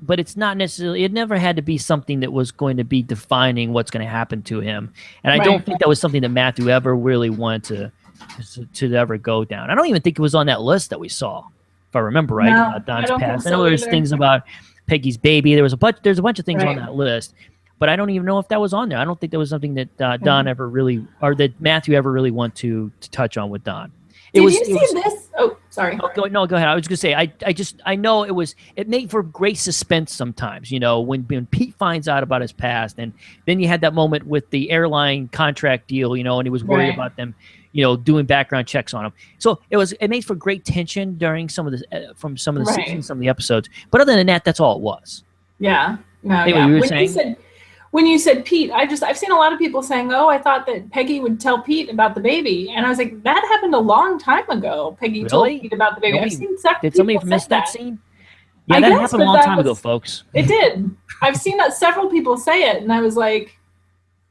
but it's not necessarily. It never had to be something that was going to be defining what's going to happen to him. And I don't think that was something that Matthew ever really wanted to ever go down. I don't even think it was on that list that we saw, if I remember right. No, Don's I don't past. think I know so there's either. things about Peggy's baby. There's a bunch of things on Right. that list, but I don't even know if that was on there. I don't think that was something that Don ever really, or that Matthew ever really wanted to touch on with Don. Did you see this? Oh, sorry. Go ahead. I was going to say, I know it made for great suspense sometimes, you know, when Pete finds out about his past, and then you had that moment with the airline contract deal, you know, and he was worried about them, you know, doing background checks on him. So it made for great tension during some of the, from some of the seasons, some of the episodes. But other than that, that's all it was. Yeah. No, Anyway, you were saying? When you said Pete, I've seen a lot of people saying, "Oh, I thought that Peggy would tell Pete about the baby," and I was like, "That happened a long time ago." Peggy told Pete about the baby. I've seen several. Did somebody miss that scene? Yeah, I that guess, happened a long time ago, folks. It did. I've seen several people say it, and I was like,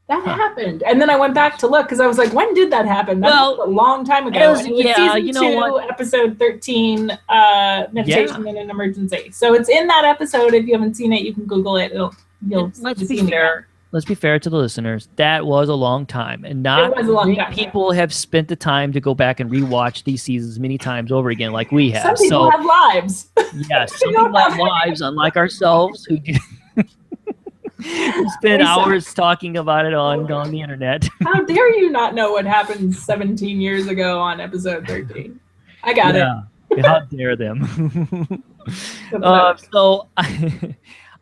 "That happened." And then I went back to look because I was like, "When did that happen?" That happened a long time ago. It was season you know 2, what? episode 13, meditation in an emergency. So it's in that episode. If you haven't seen it, you can Google it. Let's be fair. Let's be fair to the listeners. That was a long time, and not many people have spent the time to go back and rewatch these seasons many times over again, like we have. Some people have lives. Yes, some people have lives, unlike ourselves, who do spend hours talking about it on the internet. How dare you not know what happened 17 years ago on episode 13? I got it. How dare them?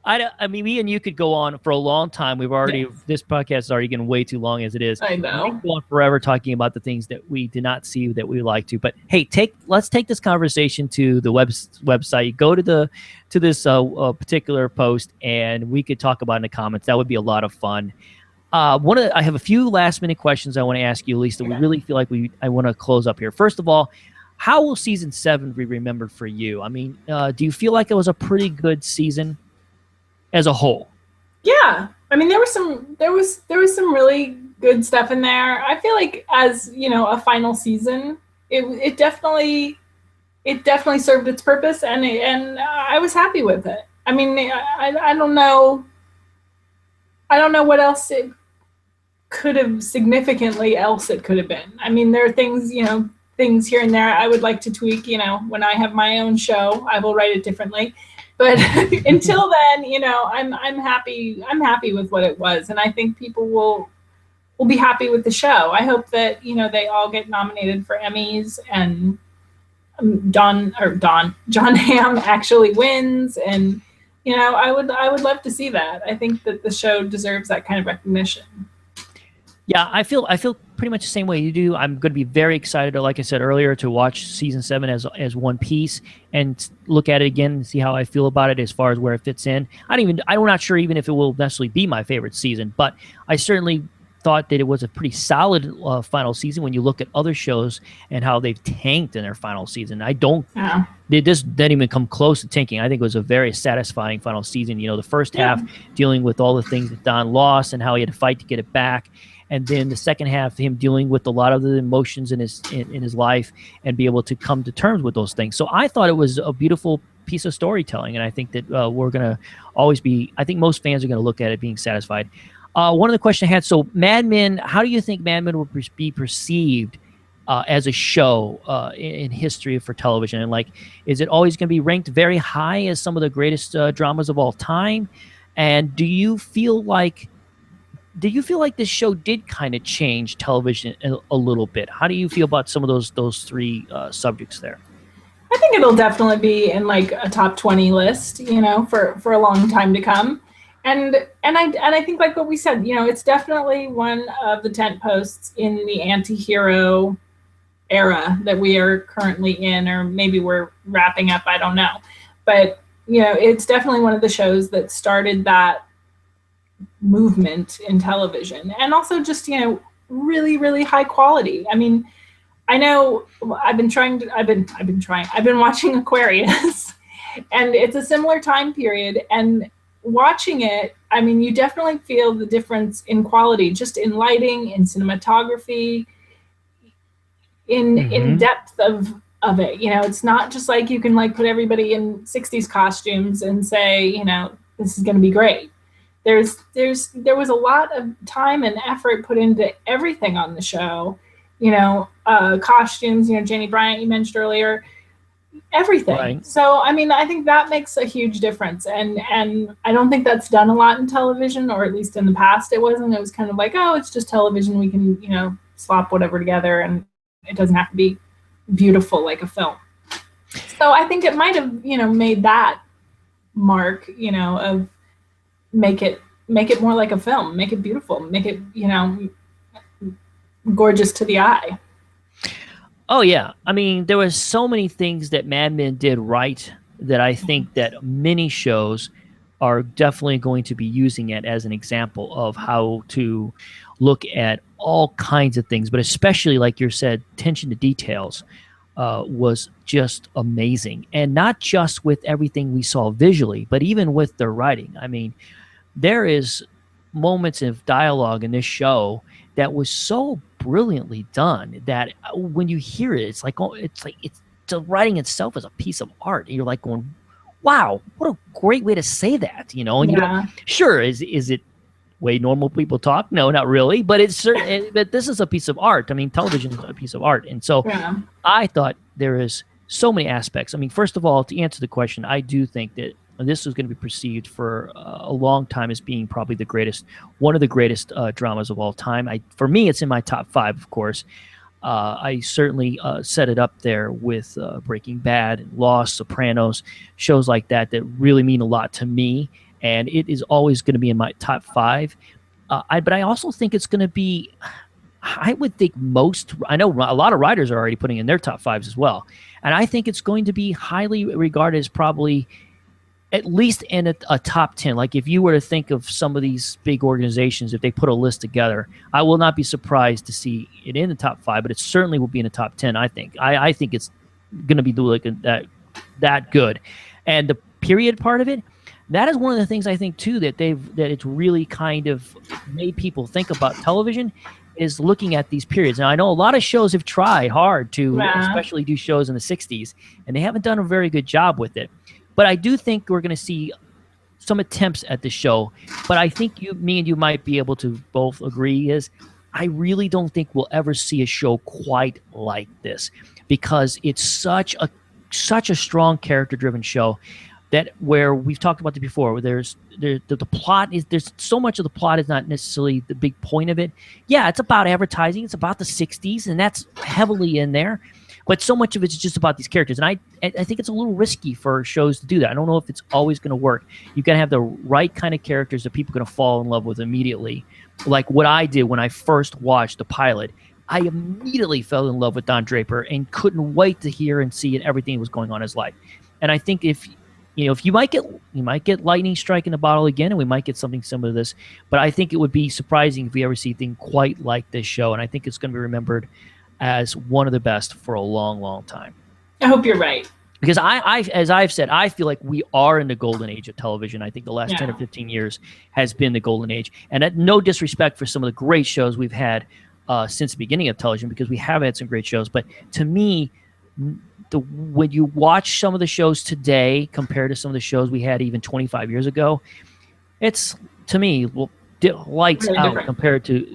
I mean, me and you could go on for a long time. This podcast is already getting way too long as it is. I know. We can go on forever talking about the things that we did not see that we like to. But hey, let's take this conversation to the website. Go to this particular post, and we could talk about it in the comments. That would be a lot of fun. I have a few last minute questions I want to ask you, Lisa. We really feel like I want to close up here. First of all, how will season 7 be remembered for you? I mean, do you feel like it was a pretty good season as a whole? Yeah, I mean, there was some really good stuff in there. I feel like, as you know, a final season, it definitely served its purpose, and I was happy with it. I mean, I don't know what else it could have significantly else it could have been. I mean, there are things here and there I would like to tweak. You know, when I have my own show, I will write it differently. But until then, you know, I'm happy. I'm happy with what it was, and I think people will be happy with the show. I hope that, you know, they all get nominated for Emmys, and John Hamm actually wins, and you know, I would love to see that. I think that the show deserves that kind of recognition. Yeah, I feel pretty much the same way you do. I'm going to be very excited, like I said earlier, to watch season 7 as one piece and look at it again and see how I feel about it as far as where it fits in. I'm not sure even if it will necessarily be my favorite season, but I certainly thought that it was a pretty solid final season when you look at other shows and how they've tanked in their final season. They just didn't even come close to tanking. I think it was a very satisfying final season. You know, the first half dealing with all the things that Don lost and how he had to fight to get it back. And then the second half, him dealing with a lot of the emotions in his life and be able to come to terms with those things. So I thought it was a beautiful piece of storytelling, and I think that we're going to always be – I think most fans are going to look at it being satisfied. One of the questions I had, so Mad Men, how do you think Mad Men will be perceived as a show in history for television? And, like, is it always going to be ranked very high as some of the greatest dramas of all time? And do you feel like this show did kind of change television a little bit? How do you feel about some of those three subjects there? I think it'll definitely be in like a top 20 list, you know, for a long time to come. And I think, like what we said, you know, it's definitely one of the tent posts in the anti-hero era that we are currently in, or maybe we're wrapping up, I don't know. But, you know, it's definitely one of the shows that started that movement in television, and also just, you know, really, really high quality. I mean, I know I've been watching Aquarius And it's a similar time period. And watching it, I mean, you definitely feel the difference in quality, just in lighting, in cinematography, in depth of it. You know, it's not just like you can like put everybody in 60s costumes and say, you know, this is going to be great. There was a lot of time and effort put into everything on the show. You know, costumes, you know, Janie Bryant, you mentioned earlier, everything. Right. So, I mean, I think that makes a huge difference. And I don't think that's done a lot in television, or at least in the past it wasn't. It was kind of like, oh, it's just television. We can, you know, slop whatever together and it doesn't have to be beautiful like a film. So I think it might have, you know, made that mark, you know, of make it more like a film, make it beautiful, make it, you know, gorgeous to the eye. Oh yeah, I mean, there was so many things that Mad Men did right that I think that many shows are definitely going to be using it as an example of how to look at all kinds of things, but especially, like you said, attention to details was just amazing. And not just with everything we saw visually, but even with their writing. I mean, there is moments of dialogue in this show that was so brilliantly done that when you hear it, it's the writing itself is a piece of art. And you're like going, wow, what a great way to say that, you know? And Yeah. Sure, is it way normal people talk? No, not really, but it's certain. But this is a piece of art. I mean, television is a piece of art, and so I thought there is so many aspects. I mean, first of all, to answer the question, I do think that this is going to be perceived for a long time as being probably one of the greatest dramas of all time. For me, it's in my top 5, of course. I certainly set it up there with Breaking Bad and Lost, Sopranos, shows like that really mean a lot to me, and it is always going to be in my top 5. But I also think it's going to be, I would think I know a lot of writers are already putting in their top 5s as well, and I think it's going to be highly regarded as probably at least in a top 10. Like if you were to think of some of these big organizations, if they put a list together, I will not be surprised to see it in the top 5, but it certainly will be in the top 10. I think. I think it's going to be like that good. And the period part of it, that is one of the things I think too that it's really kind of made people think about television, is looking at these periods. Now I know a lot of shows have tried hard to especially do shows in the 60s, and they haven't done a very good job with it. But I do think we're going to see some attempts at the show. But I think me and you might be able to both agree is I really don't think we'll ever see a show quite like this, because it's such a strong character-driven show that where we've talked about it before, where the plot is, there's so much of the plot is not necessarily the big point of it. Yeah, it's about advertising. It's about the 60s, and that's heavily in there. But so much of it's just about these characters. And I think it's a little risky for shows to do that. I don't know if it's always going to work. You got to have the right kind of characters that people are going to fall in love with immediately. Like what I did when I first watched the pilot. I immediately fell in love with Don Draper and couldn't wait to hear and see everything that was going on in his life. And I think if you might get lightning strike in the bottle again, and we might get something similar to this. But I think it would be surprising if we ever see anything quite like this show. And I think it's going to be remembered as one of the best for a long, long time. I hope you're right. Because as I've said, I feel like we are in the golden age of television. I think the last 10 or 15 years has been the golden age. And no disrespect for some of the great shows we've had since the beginning of television, because we have had some great shows. But to me, when you watch some of the shows today compared to some of the shows we had even 25 years ago, it's, to me, lights really out different. compared to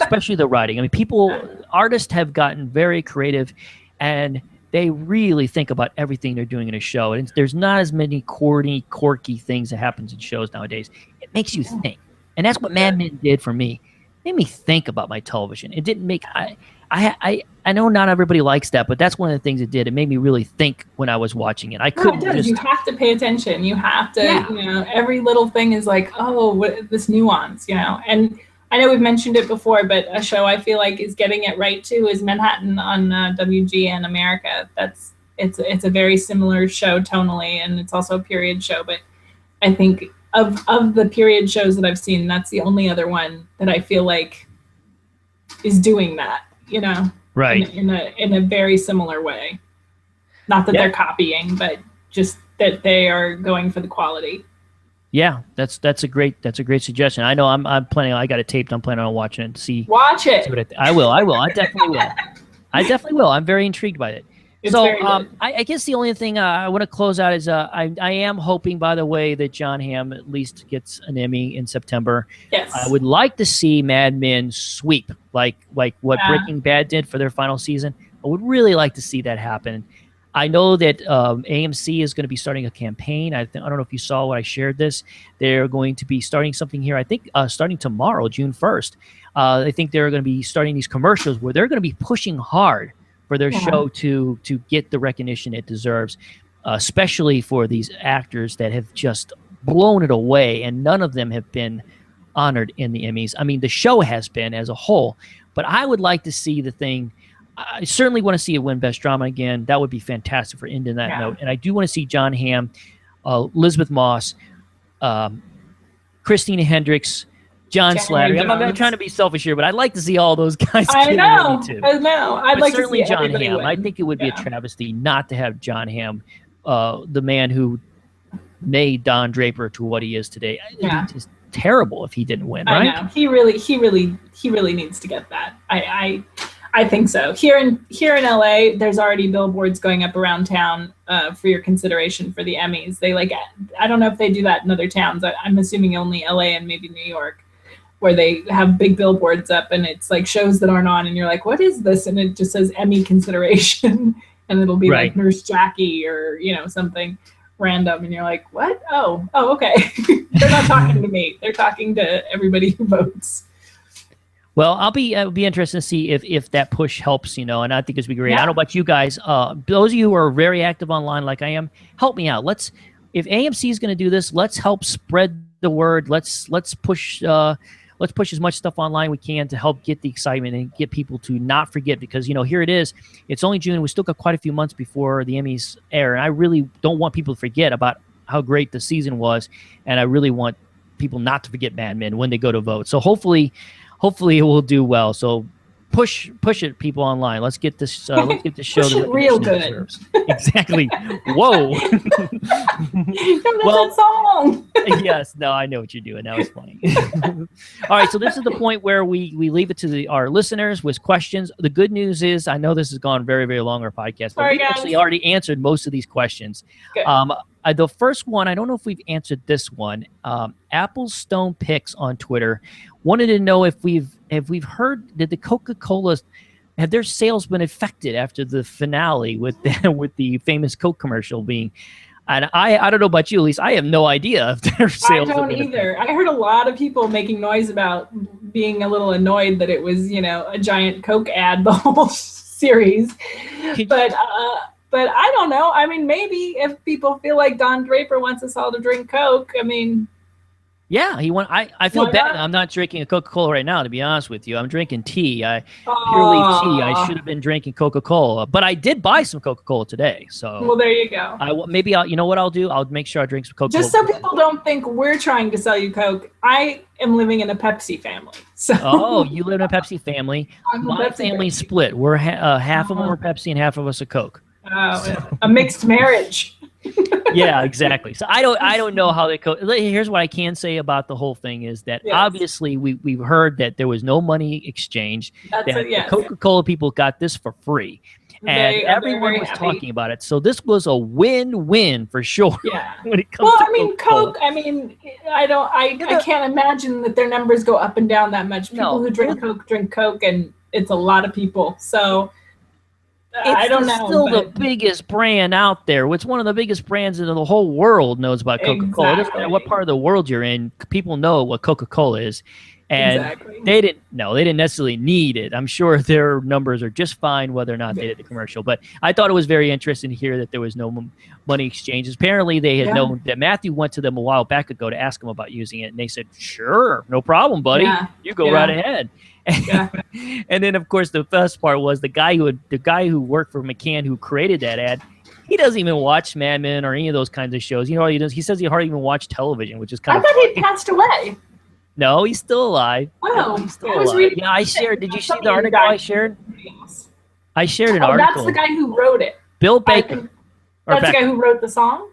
especially the writing. I mean, artists have gotten very creative, and they really think about everything they're doing in a show. And there's not as many corny, quirky things that happens in shows nowadays. It makes you think, and that's what Mad Men did for me. It made me think about my television. It didn't make I know not everybody likes that, but that's one of the things it did. It made me really think when I was watching it. I couldn't. It does. You have to pay attention. You have to, every little thing is like, oh, what this nuance, And I know we've mentioned it before, but a show I feel like is getting it right too is Manhattan on WGN America. It's a very similar show tonally, and it's also a period show. But I think of the period shows that I've seen, that's the only other one that I feel like is doing that. Right. In a very similar way. Not that they're copying, but just that they are going for the quality. Yeah, that's a great suggestion. I know I'm planning. I got it taped. I'm planning on watching it to see. Watch it. See what I will. I definitely will. I definitely will. I'm very intrigued by it. It's So very good. I guess the only thing I want to close out is I am hoping, by the way, that John Hamm at least gets an Emmy in September. Yes. I would like to see Mad Men sweep like what Yeah. Breaking Bad did for their final season. I would really like to see that happen. I know that AMC is going to be starting a campaign. I don't know if you saw what I shared this. They're going to be starting something here, I think, starting tomorrow, June 1st. I think they're going to be starting these commercials where they're going to be pushing hard for their show to get the recognition it deserves, especially for these actors that have just blown it away, and none of them have been honored in the Emmys. I mean, the show has been as a whole, but I would like to see the thing. I certainly want to see it win Best Drama again. That would be fantastic for ending that note. And I do want to see John Hamm, Elizabeth Moss, Christina Hendricks, John Slattery. I'm not trying to be selfish here, but I'd like to see all those guys. I know. Too. I know. I'd but like certainly to see John Hamm. win. I think it would be a travesty not to have John Hamm, the man who made Don Draper to what he is today. Yeah. It's terrible if he didn't win, right? I know. He really needs to get that. I think so. Here in LA, there's already billboards going up around town for your consideration for the Emmys. They I don't know if they do that in other towns. I'm assuming only LA and maybe New York, where they have big billboards up and it's like shows that aren't on and you're like, what is this? And it just says Emmy consideration and it'll be like Nurse Jackie or, something random. And you're like, what? Oh, okay. They're not talking to me. They're talking to everybody who votes. Well, I'll be interested to see if that push helps, and I think it's be great. Yeah. I don't know about you guys. Those of you who are very active online like I am, help me out. If AMC is going to do this, let's help spread the word. Let's push as much stuff online we can to help get the excitement and get people to not forget, because here it is. It's only June. We still got quite a few months before the Emmys air, and I really don't want people to forget about how great the season was, and I really want people not to forget Mad Men when they go to vote. So hopefully it will do well. So push it, people online. Let's get this show push it real good. Deserves. Exactly. Whoa. Well, song. Yes. No, I know what you're doing. That was funny. All right. So this is the point where we leave it to our listeners with questions. The good news is, I know this has gone very, very long, our podcast, but we actually already answered most of these questions. Good. The first one, I don't know if we've answered this one. Apple Stone Picks on Twitter wanted to know if we've heard, did the Coca-Cola, have their sales been affected after the finale with the famous Coke commercial being, and I don't know about you, Elise, I have no idea if their sales I don't either. I heard a lot of people making noise about being a little annoyed that it was, a giant Coke ad the whole series. But I don't know. I mean, maybe if people feel like Don Draper wants us all to drink Coke, I mean. Yeah, I feel bad. I'm not drinking a Coca-Cola right now, to be honest with you. I'm drinking tea. Pure leaf tea. I should have been drinking Coca-Cola, but I did buy some Coca-Cola today. So well, there you go. You know what I'll do? I'll make sure I drink some Coca-Cola. Just so people don't think we're trying to sell you Coke, I am living in a Pepsi family. So. Oh, you live in a Pepsi family. My family's split. We're half of them are Pepsi and half of us are Coke. A mixed marriage. Yeah, exactly. So I don't know how they here's what I can say about the whole thing is that obviously we've heard that there was no money exchanged. The Coca-Cola people got this for free. And everyone was talking about it. So this was a win-win for sure. Yeah. When it comes to Coke, I can't imagine that their numbers go up and down that much. People who drink Coke, and it's a lot of people. So I don't know. It's still the biggest brand out there. It's one of the biggest brands in the whole world knows about Coca-Cola. Exactly. It doesn't matter what part of the world you're in. People know what Coca-Cola is. And they didn't necessarily need it. I'm sure their numbers are just fine whether or not they did the commercial. But I thought it was very interesting to hear that there was no money exchanges. Apparently, they had known that Matthew went to them a while back ago to ask them about using it. And they said, sure, no problem, buddy. Yeah. You go right ahead. And then, of course, the best part was the guy who worked for McCann who created that ad. He doesn't even watch Mad Men or any of those kinds of shows. You know what he does? He says he hardly even watched television, which is kind of. I thought he passed away. No, he's still alive. Oh, he's still alive. Yeah, I shared. Did you see the article I shared? I shared an article. That's the guy who wrote it. Bill Baker. That's the guy who wrote the song?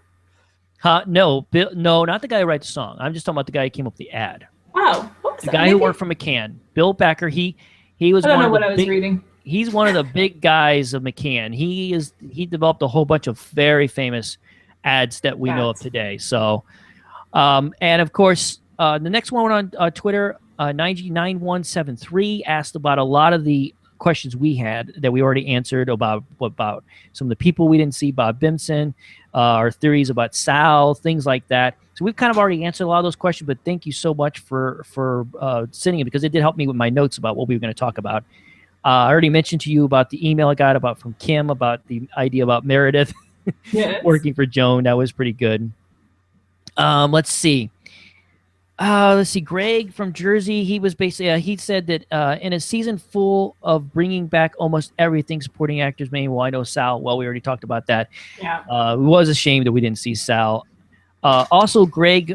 No, Bill, no, not the guy who writes the song. I'm just talking about the guy who came up with the ad. Oh, oops, The guy who worked for McCann, Bill Becker. He was I don't one know of what the I was big, reading. He's one of the big guys of McCann. He developed a whole bunch of very famous ads that we know of today. So, and of course, the next one on Twitter, 9G9173 asked about a lot of the questions we had that we already answered about some of the people we didn't see, Bob Bimson, our theories about Sal, things like that. So we've kind of already answered a lot of those questions, but thank you so much for sending it, because it did help me with my notes about what we were going to talk about. I already mentioned to you about the email I got from Kim about the idea about Meredith working for Joan. That was pretty good. Let's see. Greg from Jersey, he was basically, he said that in a season full of bringing back almost everything supporting actors, well, I know Sal, well, we already talked about that. Yeah. It was a shame that we didn't see Sal. Also, Greg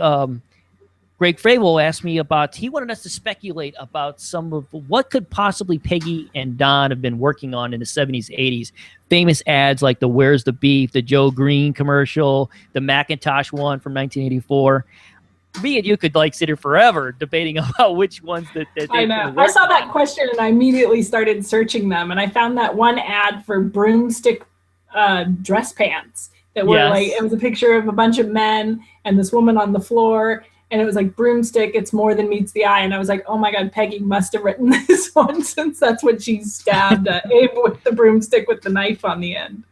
Fravel asked me he wanted us to speculate about some of what could possibly Peggy and Don have been working on in the 70s, 80s. Famous ads like the Where's the Beef, the Joe Green commercial, the Macintosh one from 1984. Me and you could sit here forever debating about which ones that I know. I saw that question and I immediately started searching them, and I found that one ad for broomstick dress pants that were it was a picture of a bunch of men and this woman on the floor, and it was like broomstick, it's more than meets the eye. And I was like, oh my God, Peggy must have written this one, since that's what she stabbed Abe with the broomstick with the knife on the end.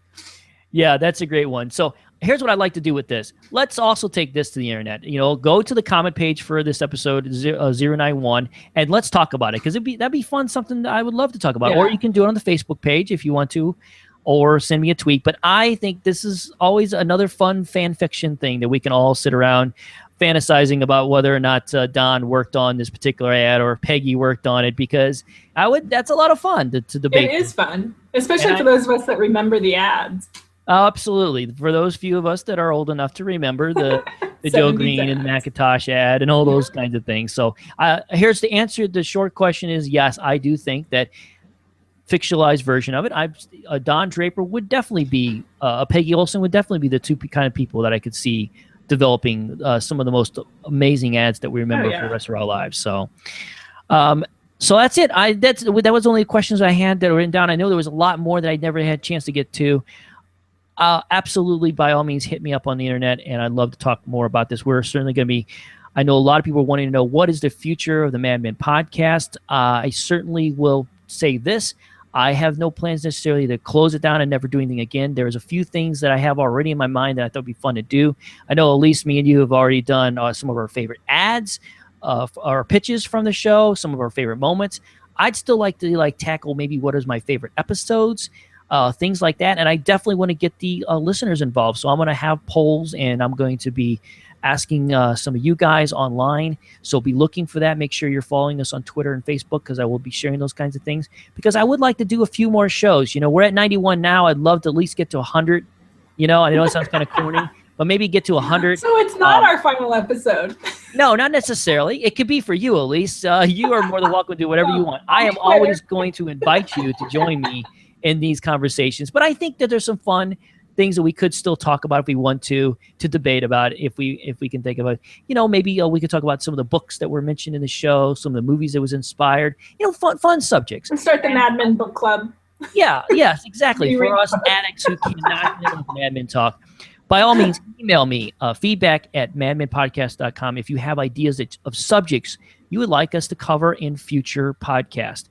Yeah, that's a great one. So here's what I'd like to do with this. Let's also take this to the internet. Go to the comment page for this episode 091, and let's talk about it, because that'd be fun, something that I would love to talk about. Yeah. Or you can do it on the Facebook page if you want to, or send me a tweet. But I think this is always another fun fan fiction thing that we can all sit around fantasizing about whether or not Don worked on this particular ad or Peggy worked on it, because that's a lot of fun to debate. It is fun, especially for those of us that remember the ads. Absolutely. For those few of us that are old enough to remember the Joe Green and Macintosh ad and all those kinds of things. So here's the answer. The short question is, yes, I do think that fictionalized version of it, Don Draper would definitely be, Peggy Olson would definitely be the two kind of people that I could see developing some of the most amazing ads that we remember for the rest of our lives. So so that's it. That was only the questions I had that were written down. I know there was a lot more that I never had a chance to get to. Absolutely, by all means, hit me up on the internet, and I'd love to talk more about this. We're certainly going to be, I know a lot of people are wanting to know, what is the future of the Mad Men podcast? I certainly will say this. I have no plans necessarily to close it down and never do anything again. There's a few things that I have already in my mind that I thought would be fun to do. I know Elise, me and you have already done some of our favorite ads, our pitches from the show, some of our favorite moments. I'd still like to tackle maybe what is my favorite episodes, things like that. And I definitely want to get the listeners involved. So I'm going to have polls, and I'm going to be asking some of you guys online. So be looking for that. Make sure you're following us on Twitter and Facebook, because I will be sharing those kinds of things, because I would like to do a few more shows. We're at 91 now. I'd love to at least get to 100. I know it sounds kind of corny, but maybe get to 100. So it's not our final episode. No, not necessarily. It could be for you, Elise. You are more than welcome to do whatever you want. I am always going to invite you to join me in these conversations. But I think that there's some fun things that we could still talk about if we want to debate about, if we can think about, maybe we could talk about some of the books that were mentioned in the show, some of the movies that was inspired, fun subjects. And start the Mad Men book club. Yeah, yes, exactly. For us addicts who cannot get enough Mad Men talk, by all means, email me, feedback@madmenpodcast.com, if you have ideas of subjects you would like us to cover in future podcasts.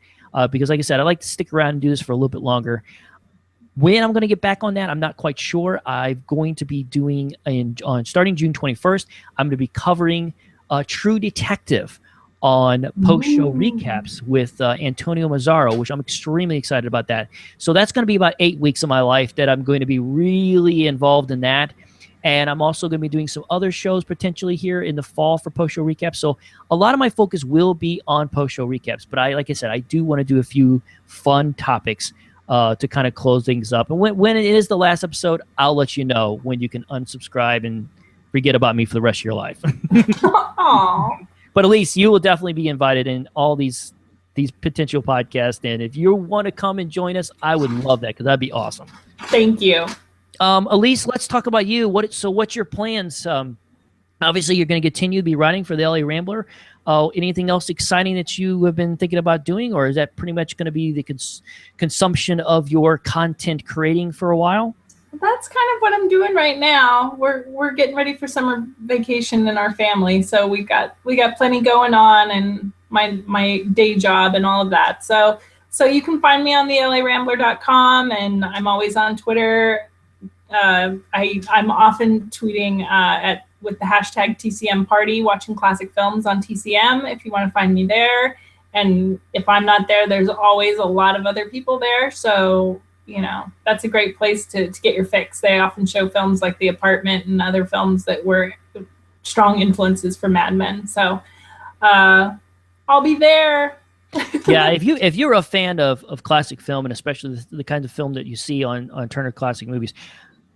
Because like I said, I like to stick around and do this for a little bit longer. When I'm going to get back on that, I'm not quite sure. I'm going to be doing, starting June 21st, I'm going to be covering True Detective on post-show recaps with Antonio Mazzaro, which I'm extremely excited about that. So that's going to be about 8 weeks of my life that I'm going to be really involved in that. And I'm also going to be doing some other shows potentially here in the fall for post-show recaps. So a lot of my focus will be on post-show recaps. But like I said, I do want to do a few fun topics to kind of close things up. And when it is the last episode, I'll let you know when you can unsubscribe and forget about me for the rest of your life. Aww. But at least you will definitely be invited in all these potential podcasts. And if you want to come and join us, I would love that, because that'd be awesome. Thank you. Elise, let's talk about you. What's your plans? Obviously, you're going to continue to be writing for the LA Rambler. Anything else exciting that you have been thinking about doing, or is that pretty much going to be the consumption of your content creating for a while? That's kind of what I'm doing right now. We're getting ready for summer vacation in our family, so we got plenty going on, and my day job and all of that. So you can find me on the LARambler.com, and I'm always on Twitter. I'm often tweeting with the hashtag TCM Party, watching classic films on TCM if you want to find me there. And if I'm not there, there's always a lot of other people there. So, that's a great place to get your fix. They often show films like The Apartment and other films that were strong influences for Mad Men. So I'll be there. Yeah, if you're a fan of classic film, and especially the kind of film that you see on Turner Classic Movies,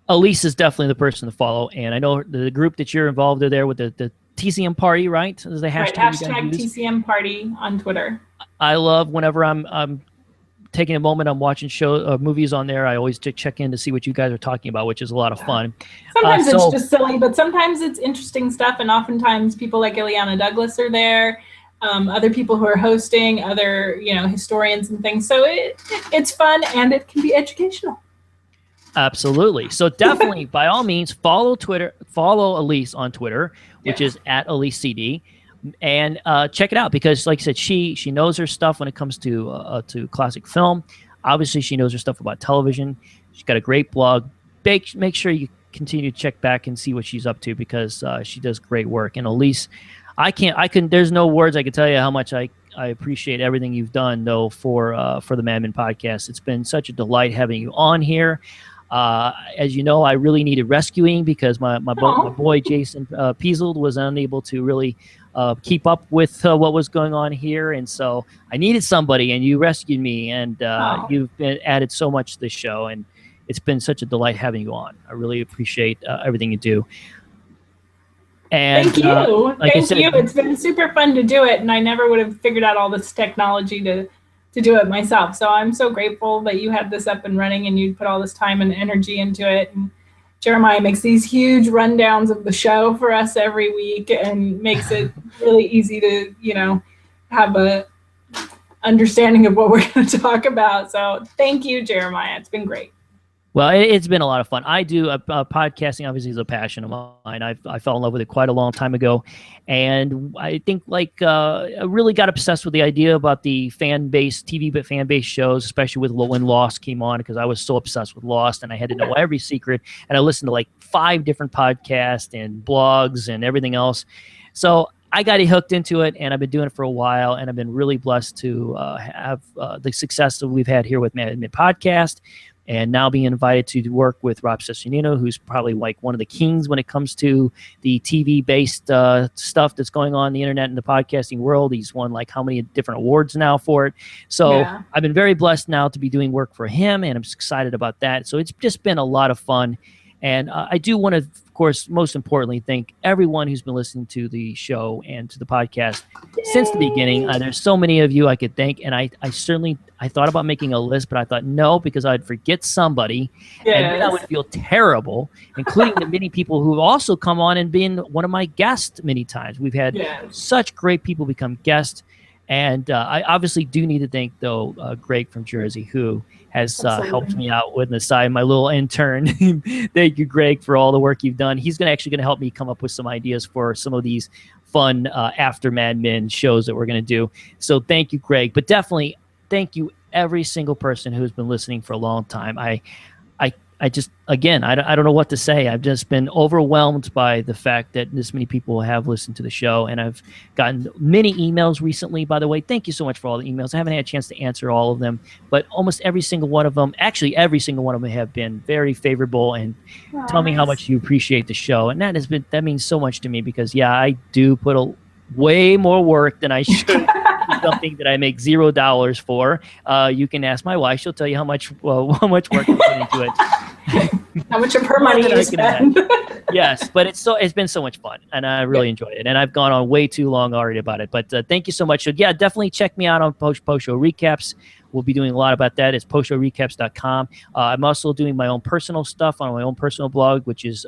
Elise is definitely the person to follow. And I know the group that you're involved in there with the TCM Party, right? Is the hashtag, right, hashtag TCM Party on Twitter. I love whenever I'm taking a moment, I'm watching movies on there. I always check in to see what you guys are talking about, which is a lot of fun. Sometimes it's just silly, but sometimes it's interesting stuff. And oftentimes people like Ileana Douglas are there. Other people who are hosting, other historians and things. So it's fun and it can be educational. Absolutely. So definitely, by all means, follow Elise on Twitter, which is at EliseCD, and check it out because, like I said, she knows her stuff when it comes to classic film. Obviously, she knows her stuff about television. She's got a great blog. Make sure you continue to check back and see what she's up to because she does great work. And Elise, there's no words I can tell you how much I appreciate everything you've done though for the Mad Men podcast. It's been such a delight having you on here. As you know, I really needed rescuing because my boy Jason Peaseld was unable to really keep up with what was going on here, and so I needed somebody, and you rescued me, and you've added so much to the show, and it's been such a delight having you on. I really appreciate everything you do. And, thank you. Thank you. It's been super fun to do it, and I never would have figured out all this technology to do it myself. So I'm so grateful that you had this up and running and you put all this time and energy into it. And Jeremiah makes these huge rundowns of the show for us every week and makes it really easy to, have a understanding of what we're going to talk about. So thank you, Jeremiah. It's been great. Well, it's been a lot of fun. I do podcasting. Obviously, is a passion of mine. I fell in love with it quite a long time ago, and I think I really got obsessed with the idea about the TV fan base shows, especially with when Lost came on, because I was so obsessed with Lost, and I had to know every secret. And I listened to 5 different podcasts and blogs and everything else. So I got hooked into it, and I've been doing it for a while, and I've been really blessed to have the success that we've had here with Mad Men Podcast. And now being invited to work with Rob Cesternino, who's probably one of the kings when it comes to the TV-based stuff that's going on the internet and the podcasting world. He's won how many different awards now for it. So I've been very blessed now to be doing work for him, and I'm excited about that. So it's just been a lot of fun. And I do want to, of course, most importantly, thank everyone who's been listening to the show and to the podcast since the beginning. There's so many of you I could thank, and I thought about making a list, but I thought no, because I'd forget somebody, and then I would feel terrible, including the many people who have also come on and been one of my guests many times. We've had such great people become guests, and I obviously do need to thank, though, Greg from Jersey, who has helped me out with the side, my little intern. Thank you, Greg, for all the work you've done. He's actually going to help me come up with some ideas for some of these fun after Mad Men shows that we're going to do. So thank you, Greg. But definitely thank you, every single person who's been listening for a long time. I just, again, I don't know what to say. I've just been overwhelmed by the fact that this many people have listened to the show, and I've gotten many emails recently, by the way. Thank you so much for all the emails. I haven't had a chance to answer all of them, but almost every single one of them, actually every single one of them, have been very favorable and tell me how much you appreciate the show. And that means so much to me because, I do put way more work than I should. Something that I make $0 for. You can ask my wife; she'll tell you how much work I put into it. How much of her More money than you I can spend. Yes, but it's been so much fun, and I really enjoyed it. And I've gone on way too long already about it. But thank you so much. So yeah, definitely check me out on Post Show Recaps. We'll be doing a lot about that. It's postshowrecaps.com. I'm also doing my own personal stuff on my own personal blog, which is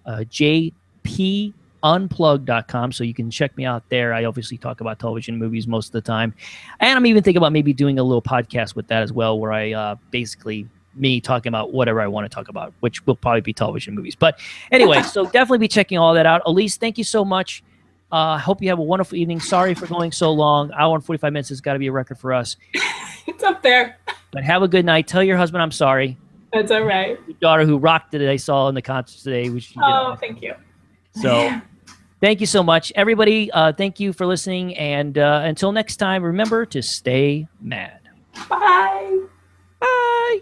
jpunplug.com. So you can check me out there. I obviously talk about television movies most of the time. And I'm even thinking about maybe doing a little podcast with that as well, where I basically me talking about whatever I want to talk about, which will probably be television movies. But anyway, so definitely be checking all that out. Elise, thank you so much. Hope you have a wonderful evening. Sorry for going so long. Hour and 45 minutes has got to be a record for us. It's up there. But have a good night. Tell your husband I'm sorry. That's all right. Your daughter who rocked it, I saw in the concert today. Which, Thank you. So thank you so much. Everybody, thank you for listening. And until next time, remember to stay mad. Bye. Bye.